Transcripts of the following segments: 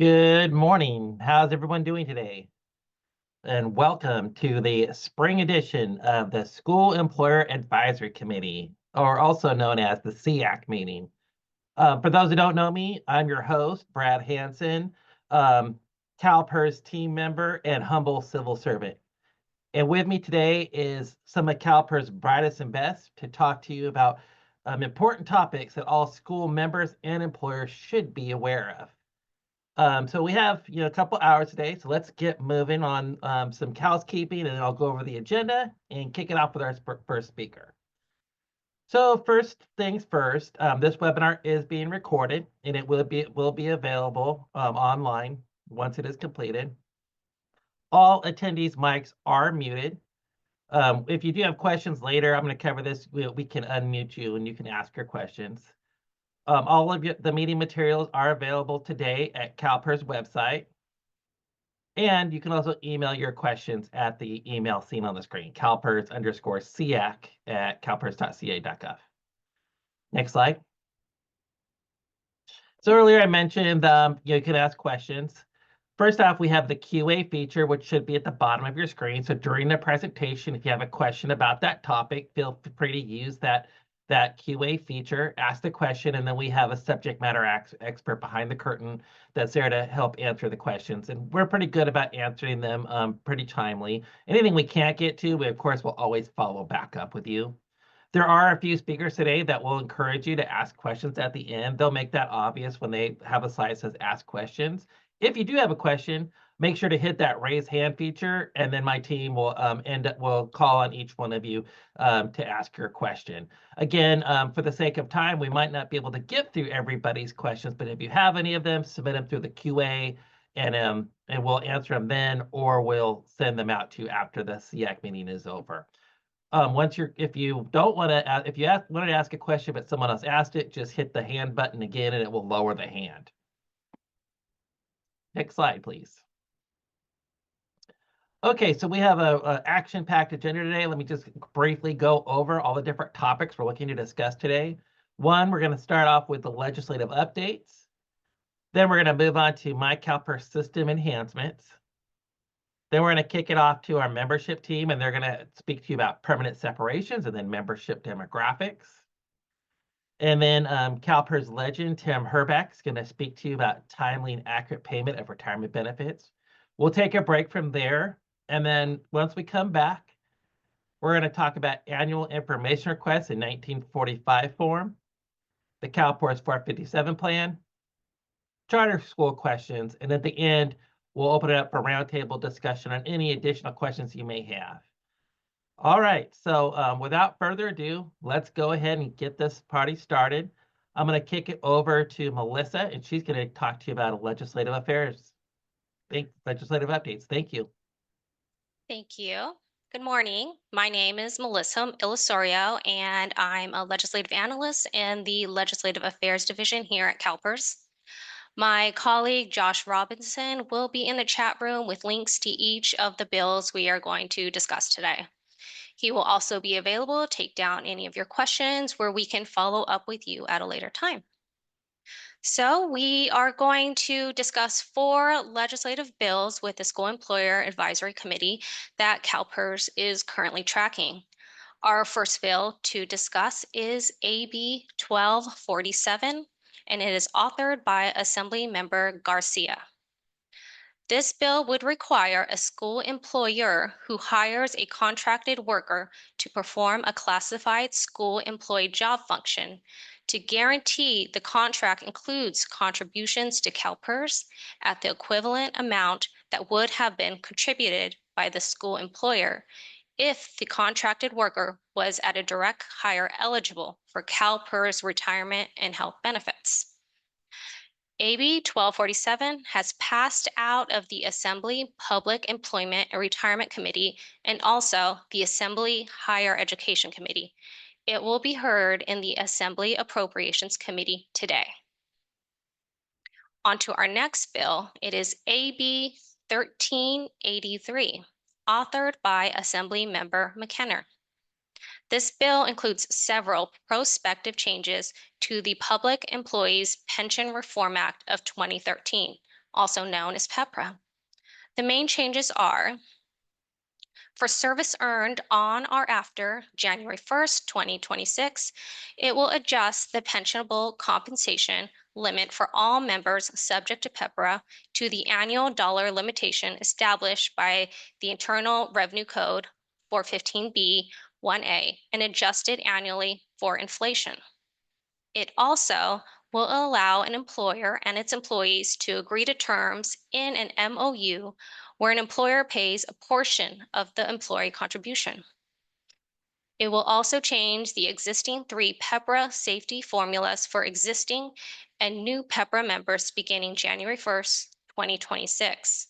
Good morning. How's everyone doing today? And welcome to the spring edition of the School Employer Advisory Committee, or also known as the SEAC meeting. For those who don't know me, I'm your host, Brad Hansen, CalPERS team member and humble civil servant. And with me today is some of CalPERS brightest and best to talk to you about important topics that all school members and employers should be aware of. So we have a couple hours today, so let's get moving on some housekeeping, and then I'll go over the agenda and kick it off with our first speaker. So first things first, this webinar is being recorded, and it will be available online once it is completed. All attendees' mics are muted. If you do have questions later, I'm going to cover this. We can unmute you, and you can ask your questions. All of the meeting materials are available today at CalPERS website. And you can also email your questions at the email seen on the screen, calpers_SEAC@calpers.ca.gov. Next slide. So earlier I mentioned you can ask questions. First off, we have the QA feature, which should be at the bottom of your screen. So during the presentation, if you have a question about that topic, feel free to use that QA feature, ask the question, and then we have a subject matter expert behind the curtain that's there to help answer the questions. And we're pretty good about answering them pretty timely. Anything we can't get to, we of course will always follow back up with you. There are a few speakers today that will encourage you to ask questions at the end. They'll make that obvious when they have a slide that says ask questions. If you do have a question, make sure to hit that raise hand feature, and then my team will will call on each one of you to ask your question. Again, for the sake of time, we might not be able to get through everybody's questions, but if you have any of them, submit them through the QA, and we'll answer them then, or we'll send them out to you after the SEAC meeting is over. If you don't want to, if you wanted to ask a question but someone else asked it, just hit the hand button again, and it will lower the hand. Next slide, please. Okay, so we have a action-packed agenda today. Let me just briefly go over all the different topics we're looking to discuss today. One, we're going to start off with the legislative updates. Then we're going to move on to myCalPERS System Enhancements. Then we're going to kick it off to our membership team, and they're going to speak to you about permanent separations and then membership demographics. And then CalPERS legend Tim Herbeck is going to speak to you about timely and accurate payment of retirement benefits. We'll take a break from there. And then once we come back, we're going to talk about annual information requests in 1945 form, the CalPERS 457 plan, charter school questions, and at the end, we'll open it up for roundtable discussion on any additional questions you may have. All right, so without further ado, let's go ahead and get this party started. I'm going to kick it over to Melissa, and she's going to talk to you about legislative affairs. Legislative updates. Thank you. Thank you. Good morning. My name is Melissa Illusorio, and I'm a legislative analyst in the Legislative Affairs Division here at CalPERS. My colleague Josh Robinson will be in the chat room with links to each of the bills we are going to discuss today. He will also be available to take down any of your questions where we can follow up with you at a later time. So we are going to discuss 4 legislative bills with the School Employer Advisory Committee that CalPERS is currently tracking. Our first bill to discuss is AB 1247, and it is authored by Assembly Member Garcia. This bill would require a school employer who hires a contracted worker to perform a classified school employee job function to guarantee the contract includes contributions to CalPERS at the equivalent amount that would have been contributed by the school employer if the contracted worker was at a direct hire eligible for CalPERS retirement and health benefits. AB 1247 has passed out of the Assembly Public Employment and Retirement Committee and also the Assembly Higher Education Committee. It will be heard in the Assembly Appropriations Committee today. On to our next bill. It is AB 1383, authored by Assembly Member McKenna. This bill includes several prospective changes to the Public Employees Pension Reform Act of 2013, also known as PEPRA. The main changes are for service earned on or after January 1st, 2026, it will adjust the pensionable compensation limit for all members subject to PEPRA to the annual dollar limitation established by the Internal Revenue Code 415B 1A and adjusted annually for inflation. It also will allow an employer and its employees to agree to terms in an MOU where an employer pays a portion of the employee contribution. It will also change the existing 3 PEPRA safety formulas for existing and new PEPRA members beginning January 1st, 2026.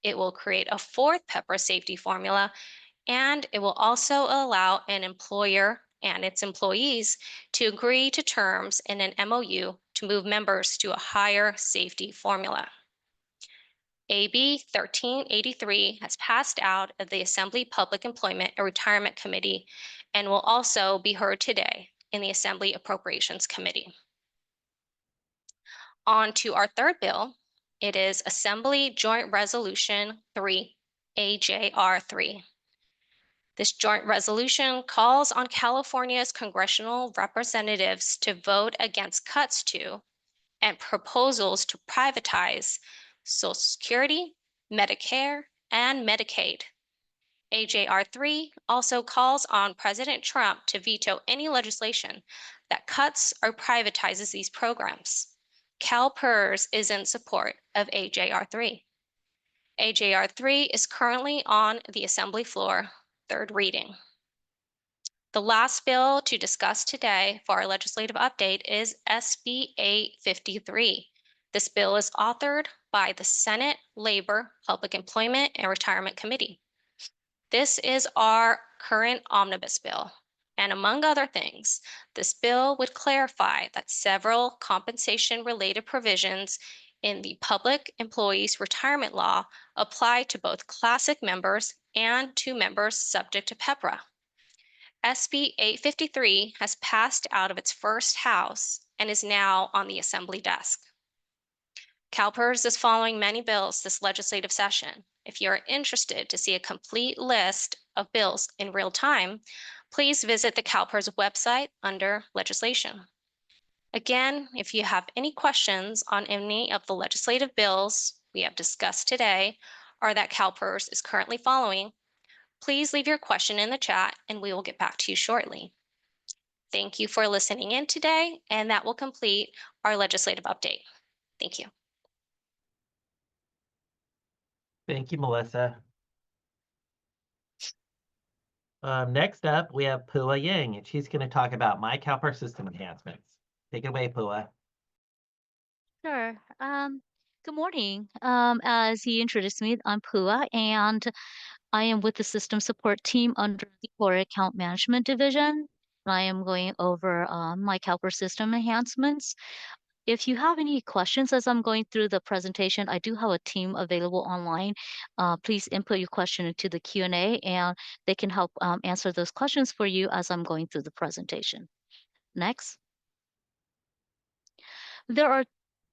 It will create a 4th PEPRA safety formula, and it will also allow an employer and its employees to agree to terms in an MOU to move members to a higher safety formula. AB 1383 has passed out of the Assembly Public Employment and Retirement Committee and will also be heard today in the Assembly Appropriations Committee. On to our third bill. It is Assembly Joint Resolution 3, AJR 3. This joint resolution calls on California's congressional representatives to vote against cuts to and proposals to privatize Social Security, Medicare, and Medicaid. AJR 3 also calls on President Trump to veto any legislation that cuts or privatizes these programs. CalPERS is in support of AJR 3. AJR 3 is currently on the Assembly floor, third reading. The last bill to discuss today for our legislative update is SB 853. This bill is authored by the Senate Labor, Public Employment, and Retirement Committee. This is our current omnibus bill. And among other things, this bill would clarify that several compensation-related provisions in the Public Employees Retirement Law apply to both classic members and to members subject to PEPRA. SB 853 has passed out of its first house and is now on the Assembly desk. CalPERS is following many bills this legislative session. If you're interested to see a complete list of bills in real time, please visit the CalPERS website under legislation. Again, if you have any questions on any of the legislative bills we have discussed today or that CalPERS is currently following, please leave your question in the chat and we will get back to you shortly. Thank you for listening in today, and that will complete our legislative update. Thank you. Thank you, Melissa. Next up, we have Pua Yang, and she's going to talk about myCalPERS system enhancements. Take it away, Pua. Sure. Good morning. As he introduced me, I'm Pua, and I am with the system support team under the Core Account Management Division. I am going over myCalPERS system enhancements. If you have any questions as I'm going through the presentation, I do have a team available online. Please input your question into the Q&A, and they can help answer those questions for you as I'm going through the presentation. Next. There are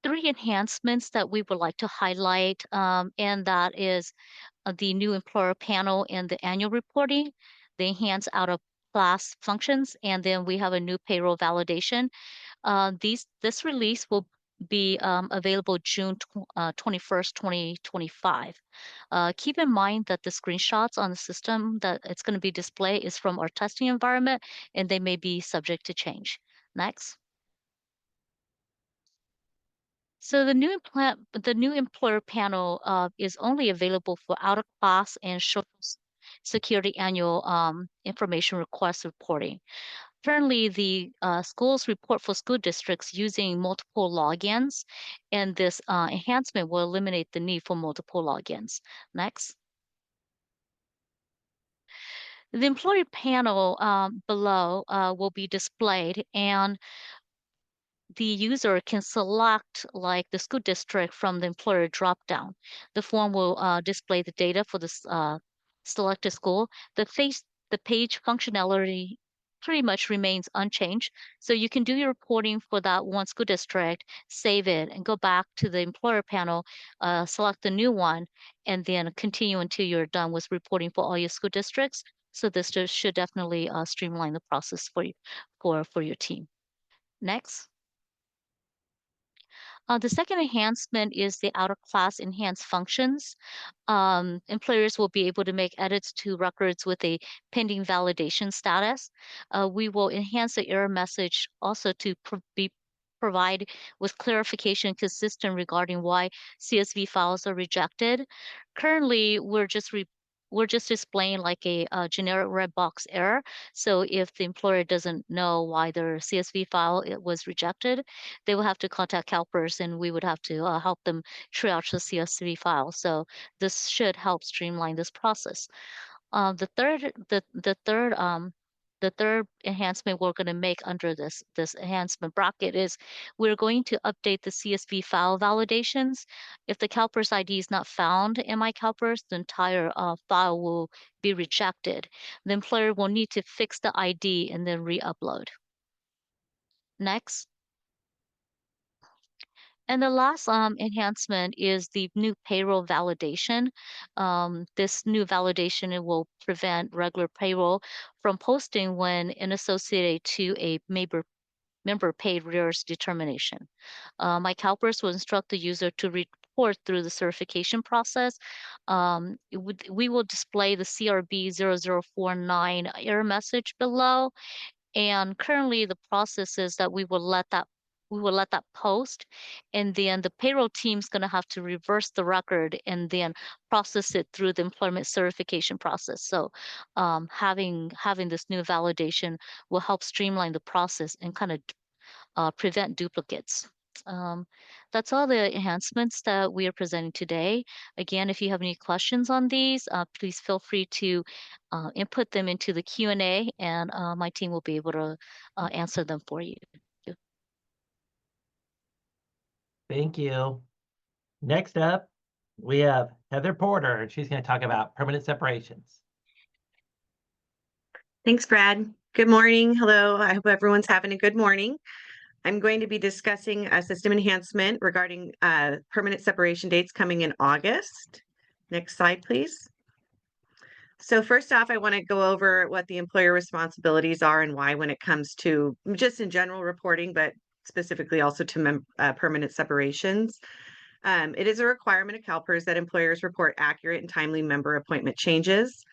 3 enhancements that we would like to highlight, and that is the new employer panel and the annual reporting, the enhanced out-of-class functions, and then we have a new payroll validation. This release will be available June 21st, 2025. Keep in mind that the screenshots on the system that it's going to be displayed is from our testing environment, and they may be subject to change. Next. So the new employer panel is only available for out-of-class and Social Security annual information request reporting. Currently, the schools report for school districts using multiple logins, and this enhancement will eliminate the need for multiple logins. Next. The employer panel below will be displayed, and the user can select like the school district from the employer dropdown. The form will display the data for the selected school. The page functionality pretty much remains unchanged. So you can do your reporting for that one school district, save it, and go back to the employer panel, select the new one, and then continue until you're done with reporting for all your school districts. So this should definitely streamline the process for you, for your team. Next. The second enhancement is the out-of-class enhanced functions. Employers will be able to make edits to records with a pending validation status. We will enhance the error message also to provide with clarification consistent regarding why CSV files are rejected. Currently, we're just displaying like a generic red box error. So if the employer doesn't know why their CSV file was rejected, they will have to contact CalPERS and we would have to help them triage the CSV file. So this should help streamline this process. The third enhancement we're going to make under this enhancement bracket is we're going to update the CSV file validations. If the CalPERS ID is not found in myCalPERS, the entire file will be rejected. The employer will need to fix the ID and then re-upload. Next. And the last enhancement is the new payroll validation. This new validation, it will prevent regular payroll from posting when associated to a member paid arrears determination. myCalPERS will instruct the user to report through the certification process. We will display the CRB 0049 error message below. And currently the process is that we will let that post, and then the payroll team's going to have to reverse the record and then process it through the employment certification process. So having this new validation will help streamline the process and kind of prevent duplicates. That's all the enhancements that we are presenting today. Again, if you have any questions on these, please feel free to input them into the Q&A, and my team will be able to answer them for you. Thank you. Next up, we have Heather Porter, and she's going to talk about permanent separations. Thanks, Brad. Good morning. Hello. I hope everyone's having a good morning. I'm going to be discussing a system enhancement regarding permanent separation dates coming in August. Next slide, please. So first off, I want to go over what the employer responsibilities are and why when it comes to just in general reporting, but specifically also to permanent separations. It is a requirement of CalPERS that employers report accurate and timely member appointment changes.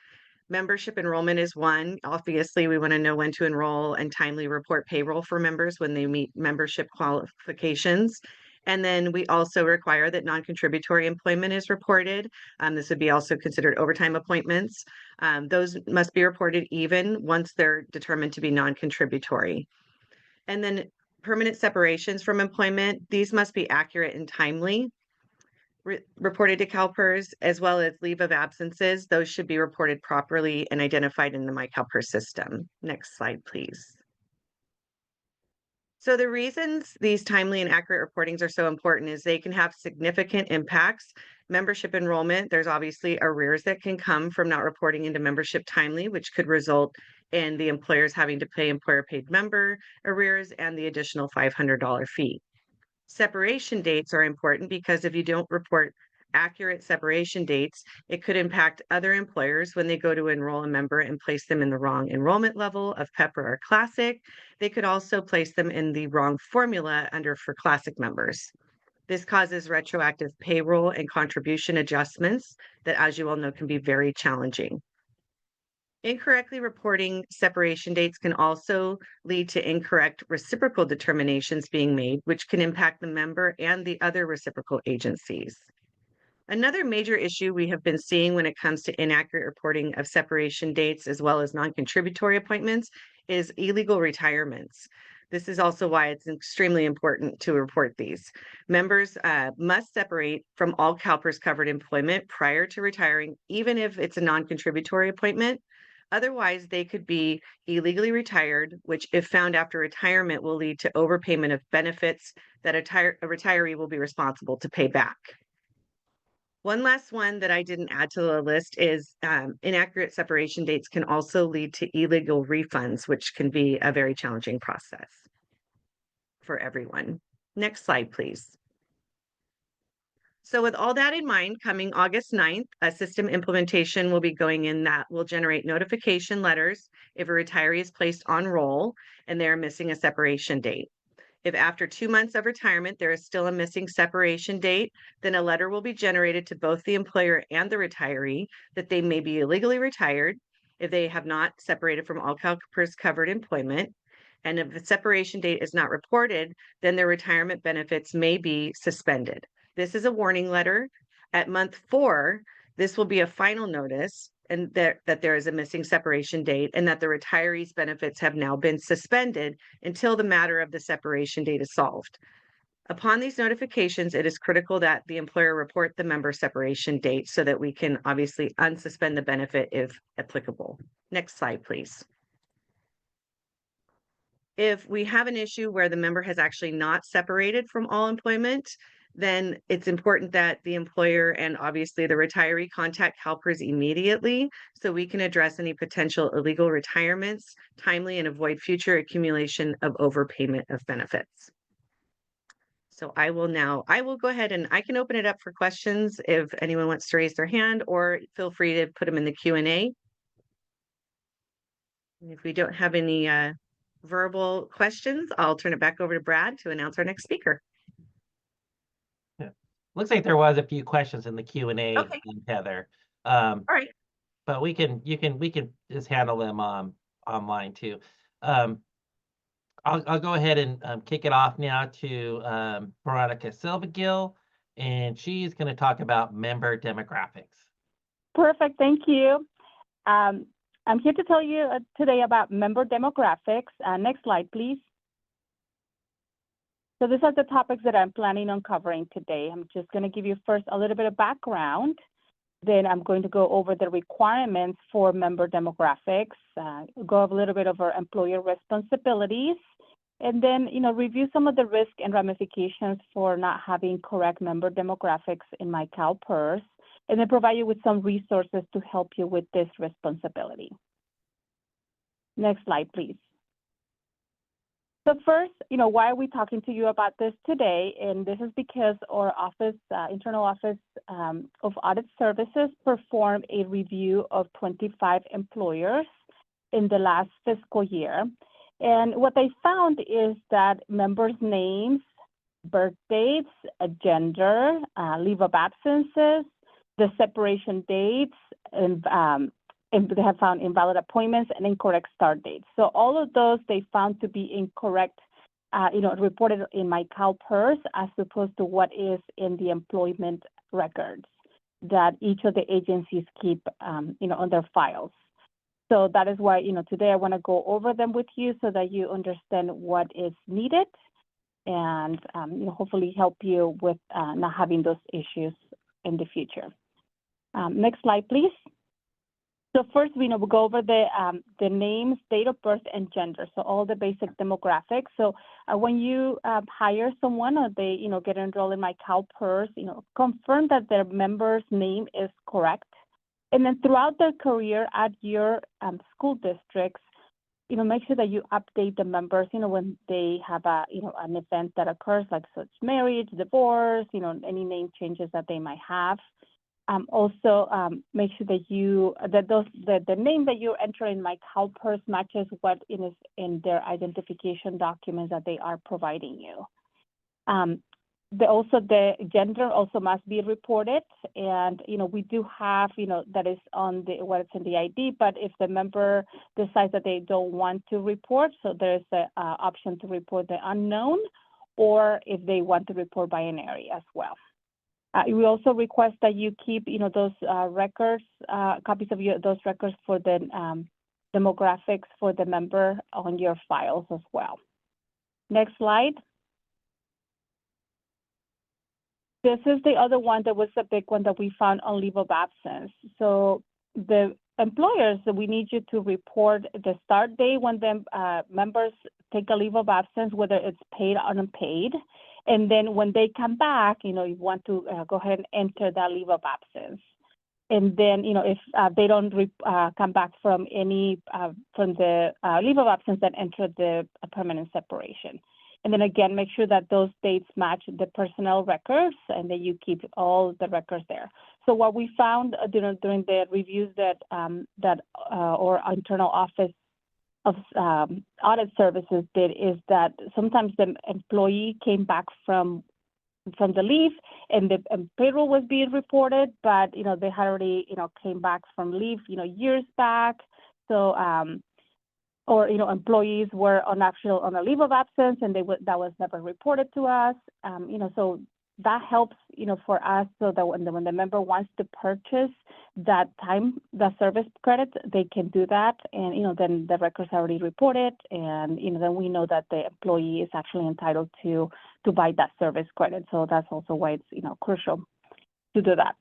Membership enrollment is one. Obviously, we want to know when to enroll and timely report payroll for members when they meet membership qualifications. And then we also require that non-contributory employment is reported. This would be also considered overtime appointments. Those must be reported even once they're determined to be non-contributory. And then permanent separations from employment, these must be accurate and timely. Reported to CalPERS, as well as leave of absences. Those should be reported properly and identified in the myCalPERS system. Next slide, please. So the reasons these timely and accurate reportings are so important is they can have significant impacts. Membership enrollment, there's obviously arrears that can come from not reporting into membership timely, which could result in the employers having to pay employer paid member arrears and the additional $500 fee. Separation dates are important because if you don't report accurate separation dates, it could impact other employers when they go to enroll a member and place them in the wrong enrollment level of PEPR or Classic. They could also place them in the wrong formula for Classic members. This causes retroactive payroll and contribution adjustments that, as you all know, can be very challenging. Incorrectly reporting separation dates can also lead to incorrect reciprocal determinations being made, which can impact the member and the other reciprocal agencies. Another major issue we have been seeing when it comes to inaccurate reporting of separation dates as well as non-contributory appointments is illegal retirements. This is also why it's extremely important to report these. Members must separate from all CalPERS covered employment prior to retiring, even if it's a non-contributory appointment. Otherwise, they could be illegally retired, which if found after retirement will lead to overpayment of benefits that a retiree will be responsible to pay back. One last one that I didn't add to the list is inaccurate separation dates can also lead to illegal refunds, which can be a very challenging process for everyone. Next slide, please. So with all that in mind, coming August 9th, a system implementation will be going in that will generate notification letters if a retiree is placed on roll and they're missing a separation date. If after 2 months of retirement, there is still a missing separation date, then a letter will be generated to both the employer and the retiree that they may be illegally retired if they have not separated from all CalPERS covered employment. And if the separation date is not reported, then their retirement benefits may be suspended. This is a warning letter. At month 4, this will be a final notice and that there is a missing separation date and that the retiree's benefits have now been suspended until the matter of the separation date is solved. Upon these notifications, it is critical that the employer report the member separation date so that we can obviously unsuspend the benefit if applicable. Next slide, please. If we have an issue where the member has actually not separated from all employment, then it's important that the employer and obviously the retiree contact CalPERS immediately so we can address any potential illegal retirements timely and avoid future accumulation of overpayment of benefits. So I will go ahead and I can open it up for questions if anyone wants to raise their hand, or feel free to put them in the Q&A. And if we don't have any verbal questions, I'll turn it back over to Brad to announce our next speaker. Looks like there was a few questions in the Q&A, Okay. Heather. All right. But we can just handle them online too. I'll go ahead and kick it off now to Veronica Silva-Gil, and she's going to talk about member demographics. Perfect, thank you. I'm here to tell you today about member demographics. Next slide, please. So these are the topics that I'm planning on covering today. I'm just going to give you first a little bit of background. Then I'm going to go over the requirements for member demographics, go over a little bit over employer responsibilities, and then, review some of the risk and ramifications for not having correct member demographics in myCalPERS, and then provide you with some resources to help you with this responsibility. Next slide, please. So first, why are we talking to you about this today? And this is because our office, Internal Office of Audit Services, performed a review of 25 employers in the last fiscal year. And what they found is that members' names, birth dates, gender, leave of absences, the separation dates, and they have found invalid appointments and incorrect start dates. So all of those they found to be incorrect, reported in myCalPERS as opposed to what is in the employment records that each of the agencies keep, on their files. So that is why, today I want to go over them with you so that you understand what is needed and, hopefully help you with not having those issues in the future. Next slide, please. So first, we'll go over the names, date of birth, and gender. So all the basic demographics. So when you hire someone or they, get enrolled in myCalPERS, confirm that their member's name is correct. And then throughout their career at your school districts, make sure that you update the members, when they have an event that occurs, like such marriage, divorce, any name changes that they might have. Also, make sure that the name that you enter in myCalPERS matches what is in their identification documents that they are providing you. The gender also must be reported, and we do have that is on what's in the ID. But if the member decides that they don't want to report, so there's the option to report the unknown, or if they want to report binary as well. We also request that you keep, those records, copies of those records for the demographics for the member on your files as well. Next slide. This is the other one that was a big one that we found on leave of absence. So the employers, we need you to report the start date when the members take a leave of absence, whether it's paid or unpaid. And then when they come back, you want to go ahead and enter that leave of absence. And then, if they don't come back from any from the leave of absence, then enter the permanent separation. And then again, make sure that those dates match the personnel records, and that you keep all the records there. So what we found during the reviews that our internal office of audit services did is that sometimes the employee came back from the leave and the payroll was being reported, but they had already came back from leave years back. So or employees were on a leave of absence and that was never reported to us. So that helps for us, so that when the member wants to purchase that service credit, they can do that, and then the records are already reported, and then we know that the employee is actually entitled to buy that service credit. So that's also why it's crucial to do that.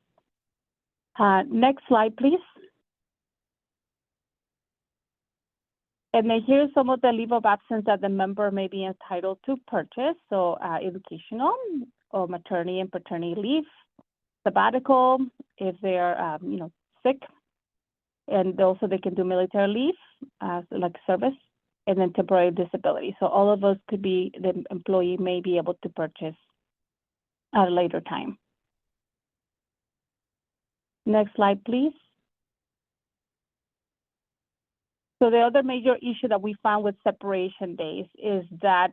Next slide, please. And then here's some of the leave of absence that the member may be entitled to purchase. So educational or maternity and paternity leave, sabbatical if they're sick, and also they can do military leave, like service, and then temporary disability. So all of those could be, the employee may be able to purchase at a later time. Next slide, please. So the other major issue that we found with separation days is that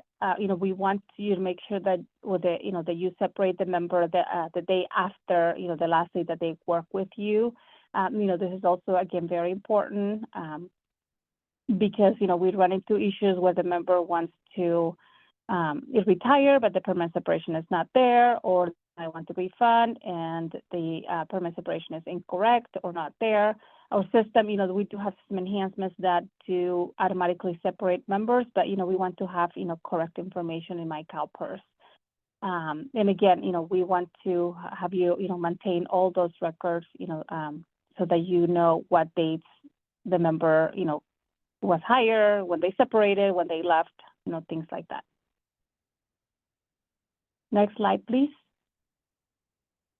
we want you to make sure that that you separate the member the day after the last day that they work with you. This is also again very important because we run into issues where the member wants to retire, but the permanent separation is not there, or I want to refund and the permanent separation is incorrect or not there. Our system, we do have some enhancements that do automatically separate members, but we want to have correct information in myCalPERS. And again, we want to have you maintain all those records, so that what dates the member was hired, when they separated, when they left, things like that. Next slide, please.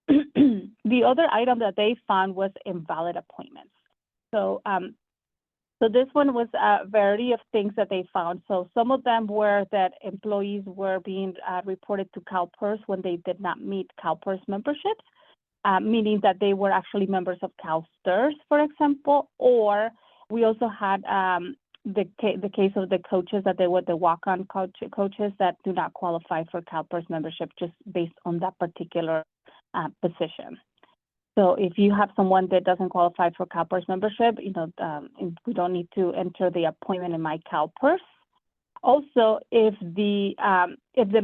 The other item that they found was invalid appointments. So this one was a variety of things that they found. So some of them were that employees were being reported to CalPERS when they did not meet CalPERS memberships, meaning that they were actually members of CalSTRS, for example, or we also had the case of the coaches that they were the walk-on coaches that do not qualify for CalPERS membership just based on that particular position. So if you have someone that doesn't qualify for CalPERS membership, we don't need to enter the appointment in myCalPERS. Also, if the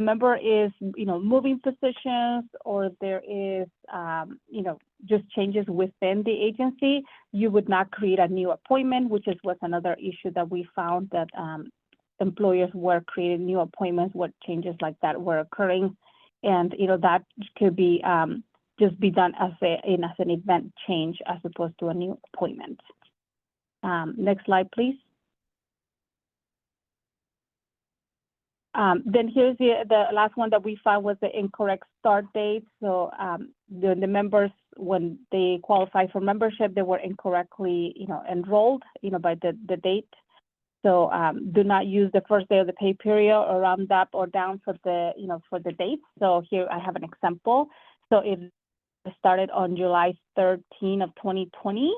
member is moving positions, or there is just changes within the agency, you would not create a new appointment, which was another issue that we found, that employers were creating new appointments where changes like that were occurring, and that could be just be done as an event change as opposed to a new appointment. Next slide, please. Then here's the last one that we found was the incorrect start date. So the members, when they qualify for membership, they were incorrectly enrolled by the date. So do not use the first day of the pay period or round up or down for the for the dates. So here I have an example. So if it started on July 13 of 2020,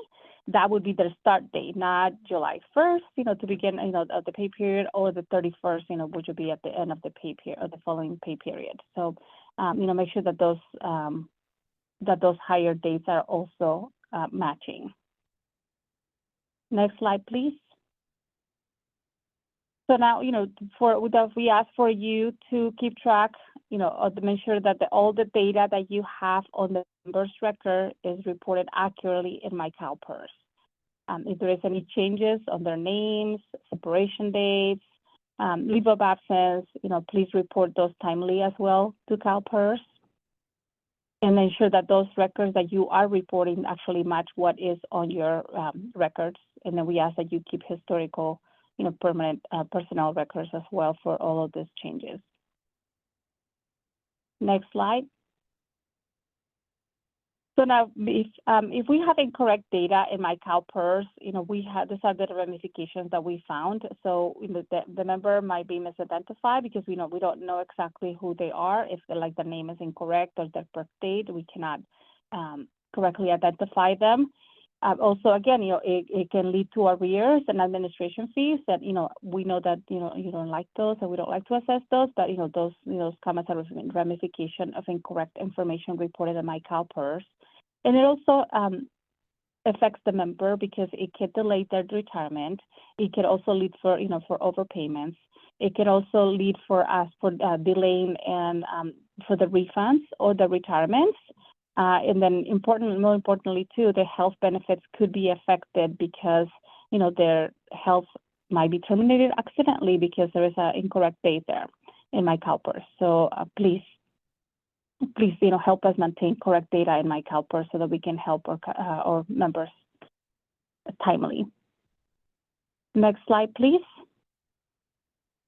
that would be their start date, not July 1st, to begin, the pay period, or the 31st, which would be at the end of the pay period or the following pay period. So, make sure that those higher dates are also matching. Next slide, please. So now, we ask for you to keep track, to make sure that all the data that you have on the members record is reported accurately in myCalPERS. If there is any changes on their names, separation dates, leave of absence, please report those timely as well to CalPERS. And ensure that those records that you are reporting actually match what is on your records. And then we ask that you keep historical permanent personnel records as well for all of these changes. Next slide. So now, if we have incorrect data in myCalPERS, these are the ramifications that we found. So the member might be misidentified because we don't know exactly who they are. If the name is incorrect or their birth date, we cannot correctly identify them. Also, again, it can lead to arrears and administration fees that, we know that, you don't like those and we don't like to assess those, but, those come as a ramification of incorrect information reported in myCalPERS. And it also affects the member because it can delay their retirement. It can also lead for, for overpayments. It can also lead for delaying and for the refunds or the retirements. And then more importantly too, the health benefits could be affected because, their health might be terminated accidentally because there is an incorrect date there in myCalPERS. So please, help us maintain correct data in myCalPERS so that we can help our members timely. Next slide, please.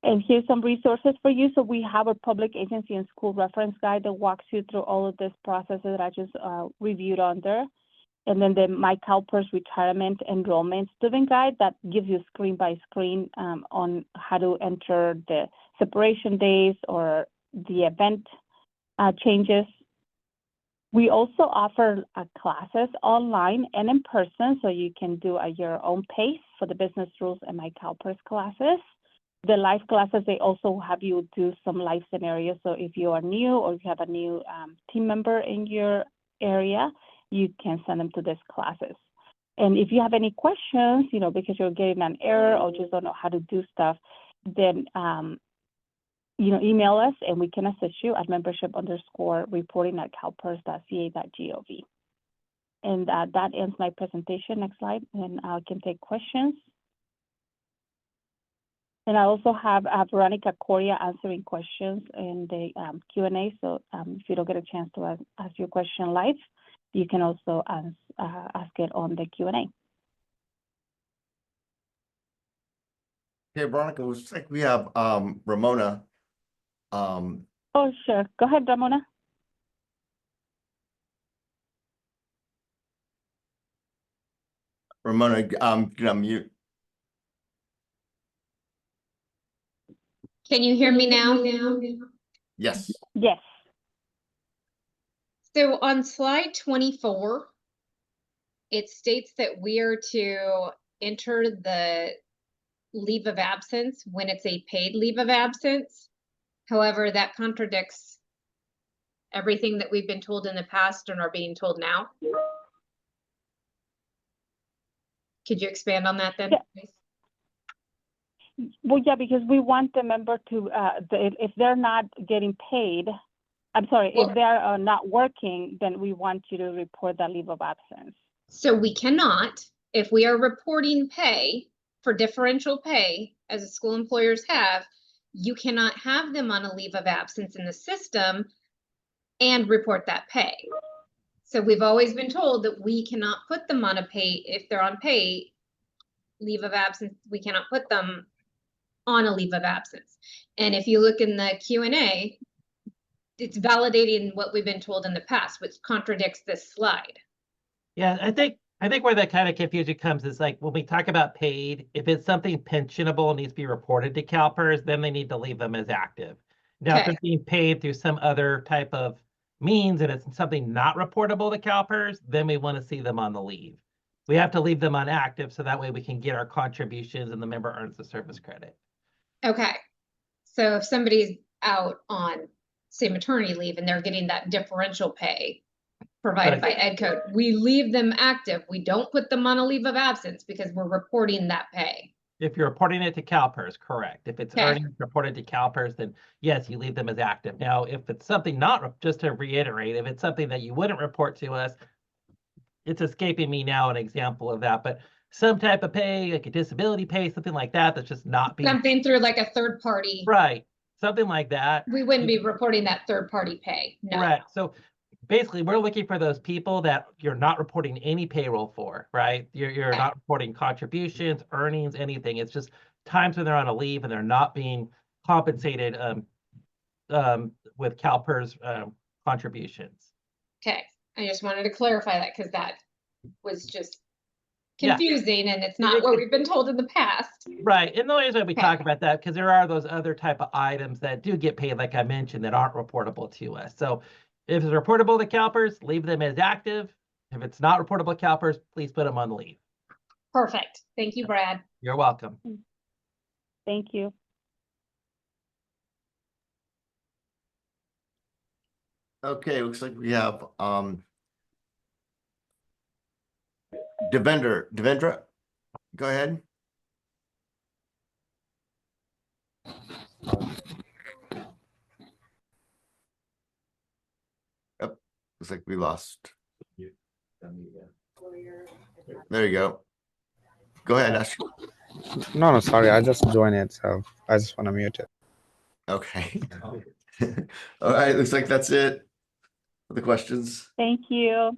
And here's some resources for you. So we have a public agency and school reference guide that walks you through all of this process that I just reviewed on there. And then the myCalPERS retirement enrollment student guide that gives you screen by screen on how to enter the separation days or the event changes. We also offer classes online and in person, so you can do at your own pace for the business rules and myCalPERS classes. The live classes, they also have you do some live scenarios. So if you are new or if you have a new team member in your area, you can send them to these classes. And if you have any questions, because you're getting an error or just don't know how to do stuff, then email us and we can assist you at membership_reporting@calpers.ca.gov. And that ends my presentation. Next slide, and I can take questions. And I also have Veronica Coria answering questions in the Q&A. So if you don't get a chance to ask your question live, you can also ask it on the Q&A. Okay, Veronica, looks like we have Ramona. Oh, sure. Go ahead, Ramona. Ramona, you can unmute. Can you hear me now? Yes. Yes. So on slide 24, it states that we are to enter the leave of absence when it's a paid leave of absence. However, that contradicts everything that we've been told in the past and are being told now. Could you expand on that then, please? Well, yeah, because we want the member to, if they're not getting paid, if they're not working, then we want you to report that leave of absence. So we cannot, if we are reporting pay for differential pay, as the school employers have, you cannot have them on a leave of absence in the system and report that pay. So we've always been told that we cannot put them on a pay, if they're on pay leave of absence, we cannot put them on a leave of absence. And if you look in the Q&A, it's validating what we've been told in the past, which contradicts this slide. Yeah, I think where that kind of confusion comes is like when we talk about paid, if it's something pensionable and needs to be reported to CalPERS, then they need to leave them as active. Now, if they're being paid through some other type of means and it's something not reportable to CalPERS, then we want to see them on the leave. We have to leave them on active so that way we can get our contributions and the member earns the service credit. Okay. So if somebody's out on, say, maternity leave and they're getting that differential pay provided by Ed Code, we leave them active. We don't put them on a leave of absence because we're reporting that pay. If you're reporting it to CalPERS, correct. If it's earnings reported to CalPERS, then yes, you leave them as active. Now, if it's something not, just to reiterate, if it's something that you wouldn't report to us, it's escaping me now an example of that, but some type of pay, like a disability pay, something like that, that's just not being. Something through like a third party. Right, something like that. We wouldn't be reporting that third party pay. No. Correct. So basically, we're looking for those people that you're not reporting any payroll for, right? You're not reporting contributions, earnings, anything. It's just times when they're on a leave and they're not being compensated with CalPERS contributions. Okay, I just wanted to clarify that because that was just Yeah. confusing and it's not what we've been told in the past. Right, and the reason we Okay. talk about that, because there are those other type of items that do get paid, like I mentioned, that aren't reportable to us. So if it's reportable to CalPERS, leave them as active. If it's not reportable to CalPERS, please put them on leave. Perfect. Thank you, Brad. You're welcome. Thank you. Okay, looks like we have Devendra, go ahead. Yep, looks like we lost. There you go. Go ahead, Ash. No, sorry, I just joined it, so I just want to mute it. Okay. All right, looks like that's it for the questions. Thank you.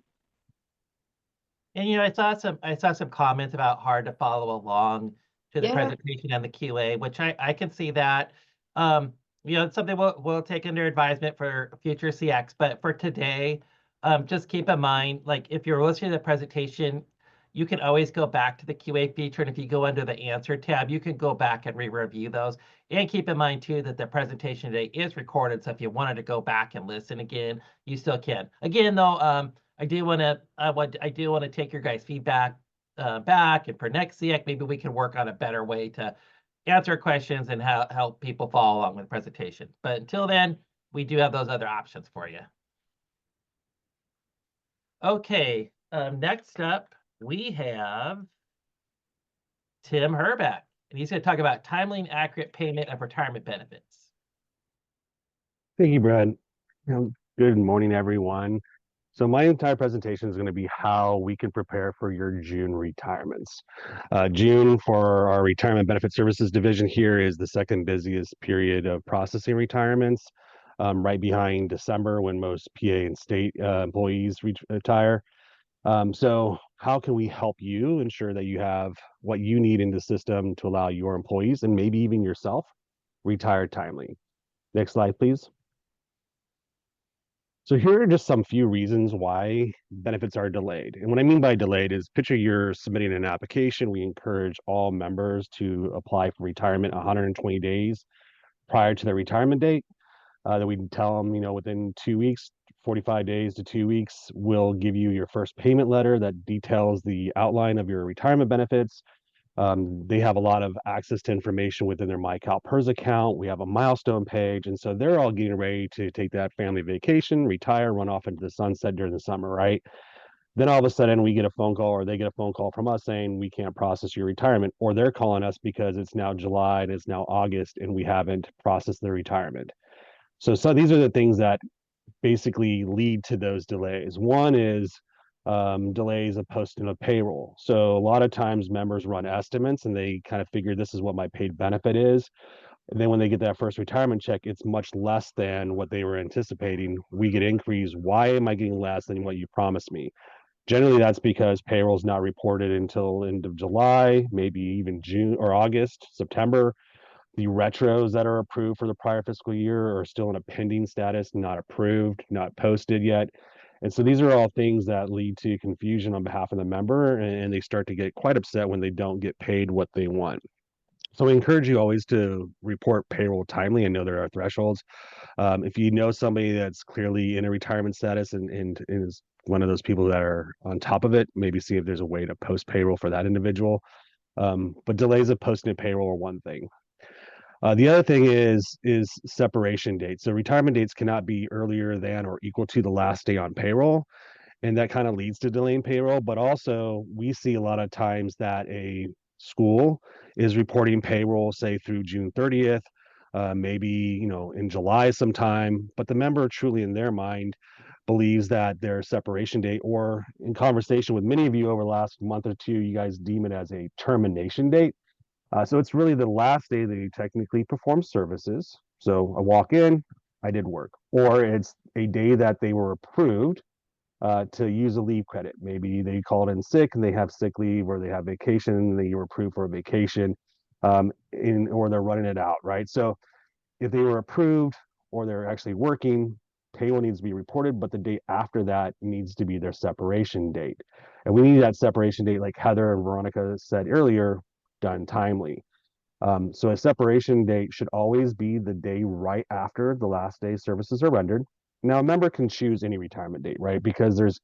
And I saw some comments about hard to follow along to the Yeah. presentation and the QA, which I can see that. It's something we'll take under advisement for future CX, but for today, just keep in mind, like if you're listening to the presentation, you can always go back to the QA feature, and if you go under the answer tab, you can go back and re-review those. And keep in mind too that the presentation today is recorded, so if you wanted to go back and listen again, you still can. Again, though, I do want to take your guys' feedback back, and for next CX, maybe we can work on a better way to answer questions and help people follow along with the presentation. But until then, we do have those other options for you. Okay, next up, we have Tim Herbeck, and he's going to talk about timely and accurate payment of retirement benefits. Thank you, Brad. Good morning, everyone. So my entire presentation is going to be how we can prepare for your June retirements. June for our retirement benefit services division here is the second busiest period of processing retirements, right behind December when most PA and state employees retire. So how can we help you ensure that you have what you need in the system to allow your employees and maybe even yourself retire timely? Next slide, please. So here are just some few reasons why benefits are delayed. And what I mean by delayed is picture you're submitting an application. We encourage all members to apply for retirement 120 days prior to their retirement date. That we tell them, within 2 weeks, 45 days to 2 weeks, we'll give you your first payment letter that details the outline of your retirement benefits. They have a lot of access to information within their myCalPERS account. We have a milestone page. And so they're all getting ready to take that family vacation, retire, run off into the sunset during the summer, right? Then all of a sudden we get a phone call, or they get a phone call from us saying we can't process your retirement, or they're calling us because it's now July and it's now August and we haven't processed their retirement. So these are the things that basically lead to those delays. One is delays of posting of payroll. So a lot of times members run estimates and they kind of figure this is what my paid benefit is. And then when they get that first retirement check, it's much less than what they were anticipating. We get inquiries, why am I getting less than what you promised me? Generally, that's because payroll is not reported until end of July, maybe even June or August, September. The retros that are approved for the prior fiscal year are still in a pending status, not approved, not posted yet. And so these are all things that lead to confusion on behalf of the member, and they start to get quite upset when they don't get paid what they want. So we encourage you always to report payroll timely and know there are thresholds. If you know somebody that's clearly in a retirement status and is one of those people that are on top of it, maybe see if there's a way to post payroll for that individual. But delays of posting a payroll are one thing. The other thing is separation dates. So retirement dates cannot be earlier than or equal to the last day on payroll. And that kind of leads to delaying payroll. But also we see a lot of times that a school is reporting payroll, say through June 30th, maybe, in July sometime, but the member truly in their mind believes that their separation date, or in conversation with many of you over the last month or two, you guys deem it as a termination date. So it's really the last day that you technically perform services. So I walk in, I did work, or it's a day that they were approved to use a leave credit. Maybe they called in sick and they have sick leave, or they have vacation and they were approved for a vacation, or they're running it out, right? So if they were approved or they're actually working, payroll needs to be reported, but the date after that needs to be their separation date. And we need that separation date, like Heather and Veronica said earlier, done timely. So a separation date should always be the day right after the last day services are rendered. Now, a member can choose any retirement date, right? Because there's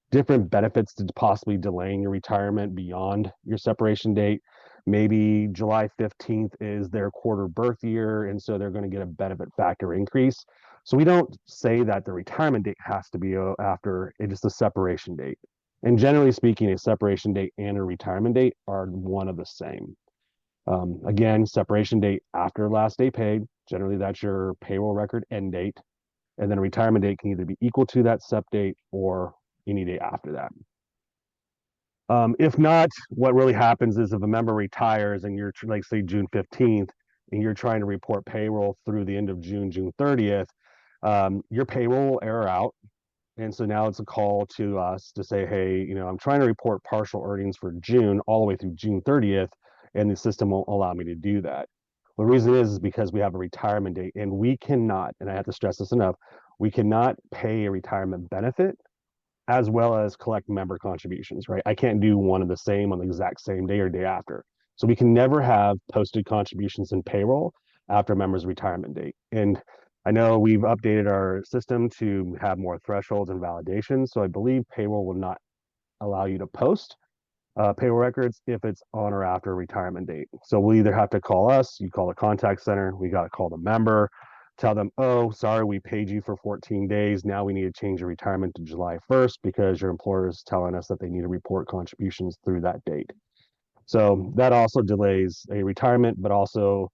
different benefits to possibly delaying your retirement beyond your separation date. Maybe July 15th is their quarter birth year, and so they're going to get a benefit factor increase. So we don't say that the retirement date has to be after, it is the separation date. And generally speaking, a separation date and a retirement date are one of the same. Again, separation date after last day paid, generally that's your payroll record end date. And then a retirement date can either be equal to that SEP date or any day after that. If not, what really happens is if a member retires and you're like say June 15th and you're trying to report payroll through the end of June 30th, your payroll will error out. And so now it's a call to us to say, hey, you know, I'm trying to report partial earnings for June all the way through June 30th, and the system won't allow me to do that. The reason is because we have a retirement date, and we cannot, and I have to stress this enough, we cannot pay a retirement benefit as well as collect member contributions, right? I can't do one and the same on the exact same day or day after. So we can never have posted contributions in payroll after a member's retirement date. And I know we've updated our system to have more thresholds and validations. So I believe payroll will not allow you to post payroll records if it's on or after a retirement date. So we'll either have to call us, you call the contact center, we got to call the member, tell them, oh, sorry, we paid you for 14 days. Now we need to change your retirement to July 1st because your employer is telling us that they need to report contributions through that date. So that also delays a retirement, but also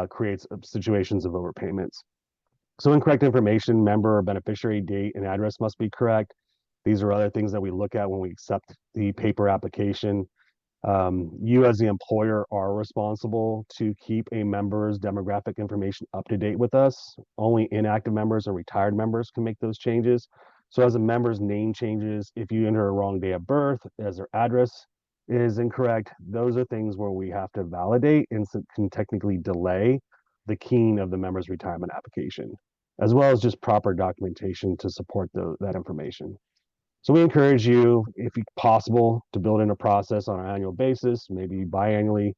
creates situations of overpayments. So incorrect information, member or beneficiary date and address must be correct. These are other things that we look at when we accept the paper application. You as the employer are responsible to keep a member's demographic information up to date with us. Only inactive members or retired members can make those changes. So as a member's name changes, if you enter a wrong day of birth, as their address is incorrect, those are things where we have to validate and can technically delay the keying of the member's retirement application, as well as just proper documentation to support that information. So we encourage you, if possible, to build in a process on an annual basis, maybe biannually,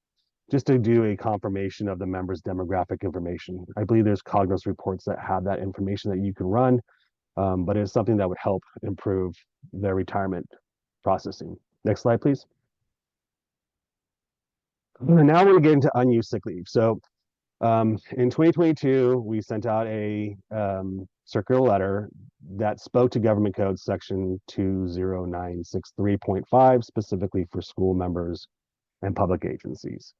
just to do a confirmation of the member's demographic information. I believe there's Cognos reports that have that information that you can run, but it's something that would help improve their retirement processing. Next slide, please. Now we're getting to unused sick leave. So in 2022, we sent out a circular letter that spoke to Government Code Section 20963.5, specifically for school members and public agencies.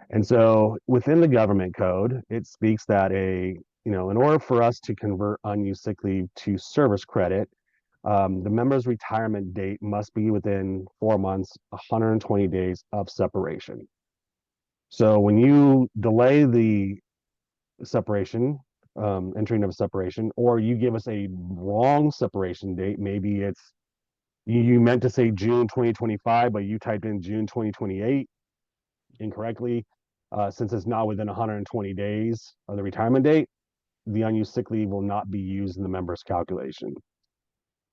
And so within the Government Code, it speaks that in order for us to convert unused sick leave to service credit, the member's retirement date must be within 4 months, 120 days of separation. So when you delay the separation, entering of a separation, or you give us a wrong separation date, maybe it's you meant to say June 2025, but you typed in June 2028 incorrectly, since it's not within 120 days of the retirement date, the unused sick leave will not be used in the member's calculation.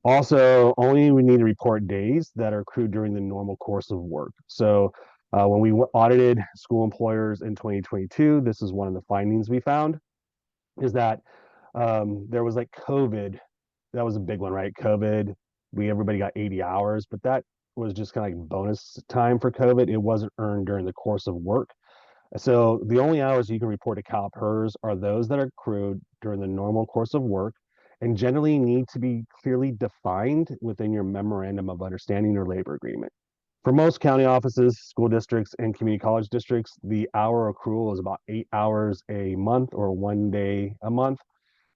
Also, only we need to report days that are accrued during the normal course of work. So when we audited school employers in 2022, this is one of the findings we found, is that there was like COVID. That was a big one, right? COVID, everybody got 80 hours, but that was just kind of like bonus time for COVID. It wasn't earned during the course of work. So the only hours you can report to CalPERS are those that are accrued during the normal course of work and generally need to be clearly defined within your memorandum of understanding or labor agreement. For most county offices, school districts, and community college districts, the hour accrual is about 8 hours a month or 1 day a month.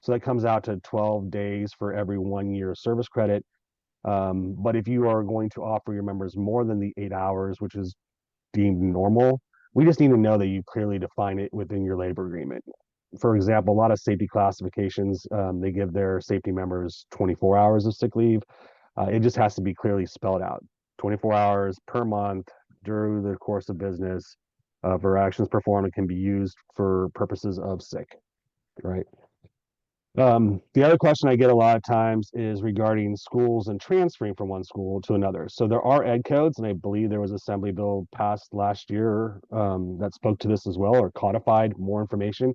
So that comes out to 12 days for every 1 year service credit. But if you are going to offer your members more than the 8 hours, which is deemed normal, we just need to know that you clearly define it within your labor agreement. For example, a lot of safety classifications, they give their safety members 24 hours of sick leave. It just has to be clearly spelled out. 24 hours per month during the course of business for actions performed and can be used for purposes of sick, right? The other question I get a lot of times is regarding schools and transferring from one school to another. So there are ed codes, and I believe there was an assembly bill passed last year that spoke to this as well, or codified more information.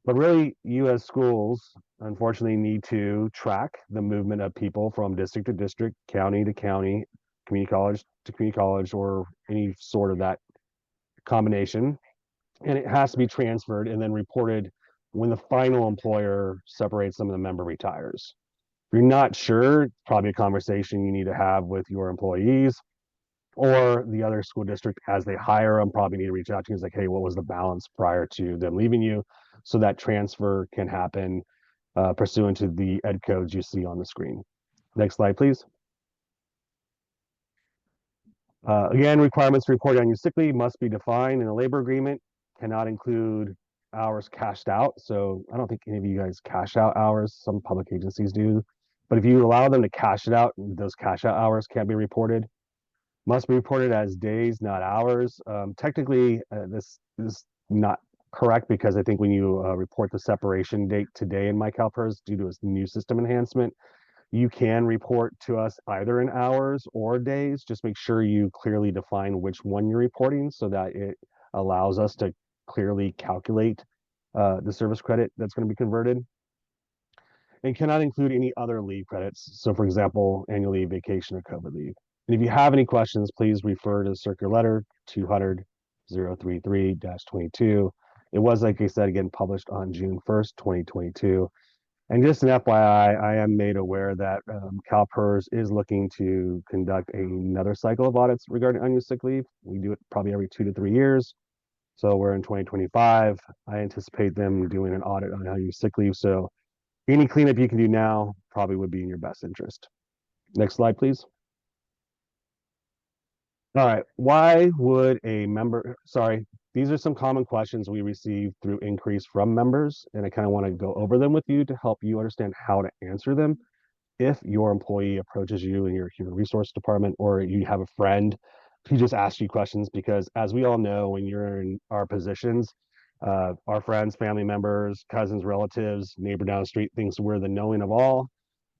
But really, you as schools, unfortunately, need to track the movement of people from district to district, county to county, community college to community college, or any sort of that combination. And it has to be transferred and then reported when the final employer separates them and the member retires. If you're not sure, probably a conversation you need to have with your employees or the other school district as they hire them. Probably need to reach out to you. It's like, hey, what was the balance prior to them leaving you? So that transfer can happen pursuant to the ed codes you see on the screen. Next slide, please. Again, requirements to report on your sick leave must be defined in a labor agreement, cannot include hours cashed out. So I don't think any of you guys cash out hours. Some public agencies do. But if you allow them to cash it out, those cash out hours can't be reported. Must be reported as days, not hours. Technically, this is not correct because I think when you report the separation date today in myCalPERS due to a new system enhancement, you can report to us either in hours or days. Just make sure you clearly define which one you're reporting so that it allows us to clearly calculate the service credit that's going to be converted. And cannot include any other leave credits. So for example, annual leave, vacation, or COVID leave. And if you have any questions, please refer to circular letter 200-033-22. It was, like I said, again, published on June 1st, 2022. And just an FYI, I am made aware that CalPERS is looking to conduct another cycle of audits regarding unused sick leave. We do it probably every 2 to 3 years. So we're in 2025. I anticipate them doing an audit on unused sick leave. So any cleanup you can do now probably would be in your best interest. Next slide, please. All right, why would a member, these are some common questions we receive through inquiries from members, and I kind of want to go over them with you to help you understand how to answer them. If your employee approaches you in your human resource department, or you have a friend who just asks you questions, because as we all know, when you're in our positions, our friends, family members, cousins, relatives, neighbor down the street thinks we're the knowing of all.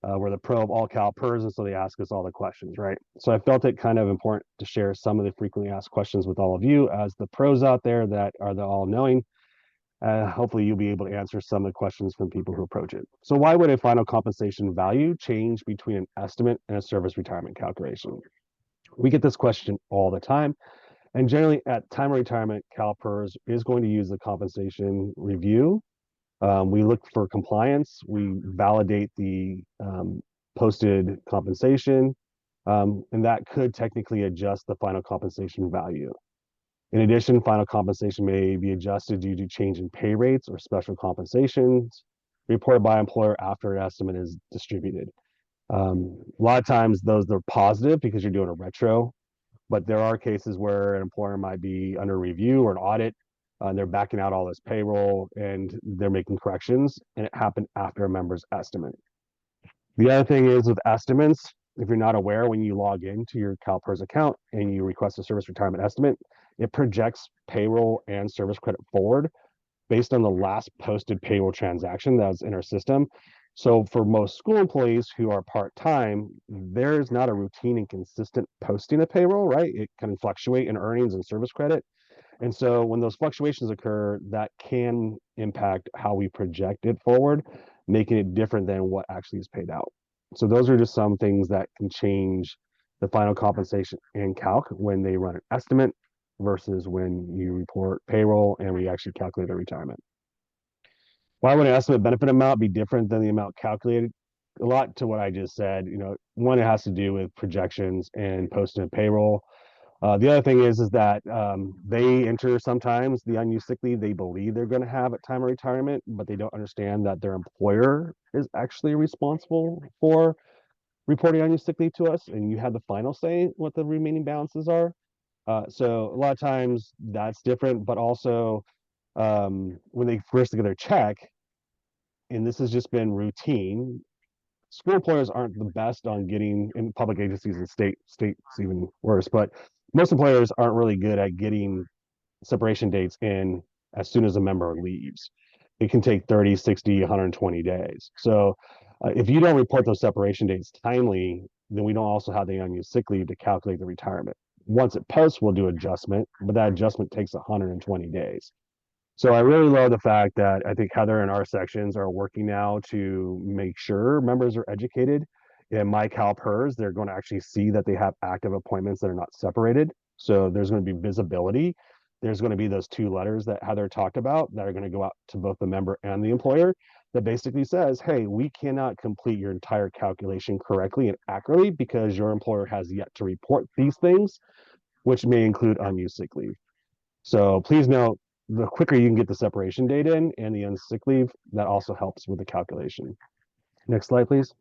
We're the pro of all CalPERS, and so they ask us all the questions, right? So I felt it kind of important to share some of the frequently asked questions with all of you as the pros out there that are the all-knowing. Hopefully you'll be able to answer some of the questions from people who approach it. So why would a final compensation value change between an estimate and a service retirement calculation? We get this question all the time. And generally at time of retirement, CalPERS is going to use the compensation review. We look for compliance. We validate the posted compensation, and that could technically adjust the final compensation value. In addition, final compensation may be adjusted due to change in pay rates or special compensations reported by employer after an estimate is distributed. A lot of times those are positive because you're doing a retro, but there are cases where an employer might be under review or an audit, and they're backing out all this payroll and they're making corrections, and it happened after a member's estimate. The other thing is with estimates, if you're not aware, when you log into your CalPERS account and you request a service retirement estimate, it projects payroll and service credit forward based on the last posted payroll transaction that was in our system. So for most school employees who are part-time, there's not a routine and consistent posting of payroll, right? It can fluctuate in earnings and service credit. And so when those fluctuations occur, that can impact how we project it forward, making it different than what actually is paid out. So those are just some things that can change the final compensation in calc when they run an estimate versus when you report payroll and we actually calculate a retirement. Why would an estimate benefit amount be different than the amount calculated? A lot to what I just said. One, it has to do with projections and posting of payroll. The other thing is that they enter sometimes the unused sick leave they believe they're going to have at time of retirement, but they don't understand that their employer is actually responsible for reporting unused sick leave to us, and you have the final say what the remaining balances are. So a lot of times that's different, but also when they first get their check, and this has just been routine, school employers aren't the best on getting, in public agencies and states even worse, but most employers aren't really good at getting separation dates in as soon as a member leaves. it can take 30, 60, 120 days. So if you don't report those separation dates timely, then we don't also have the unused sick leave to calculate the retirement. Once it posts, we'll do adjustment, but that adjustment takes 120 days. So I really love the fact that I think Heather and our sections are working now to make sure members are educated. In myCalPERS, they're going to actually see that they have active appointments that are not separated. So there's going to be visibility. There's going to be those 2 letters that Heather talked about that are going to go out to both the member and the employer that basically says, hey, we cannot complete your entire calculation correctly and accurately because your employer has yet to report these things, which may include unused sick leave. So please note, the quicker you can get the separation date in and the unsick leave, that also helps with the calculation. Next slide, please.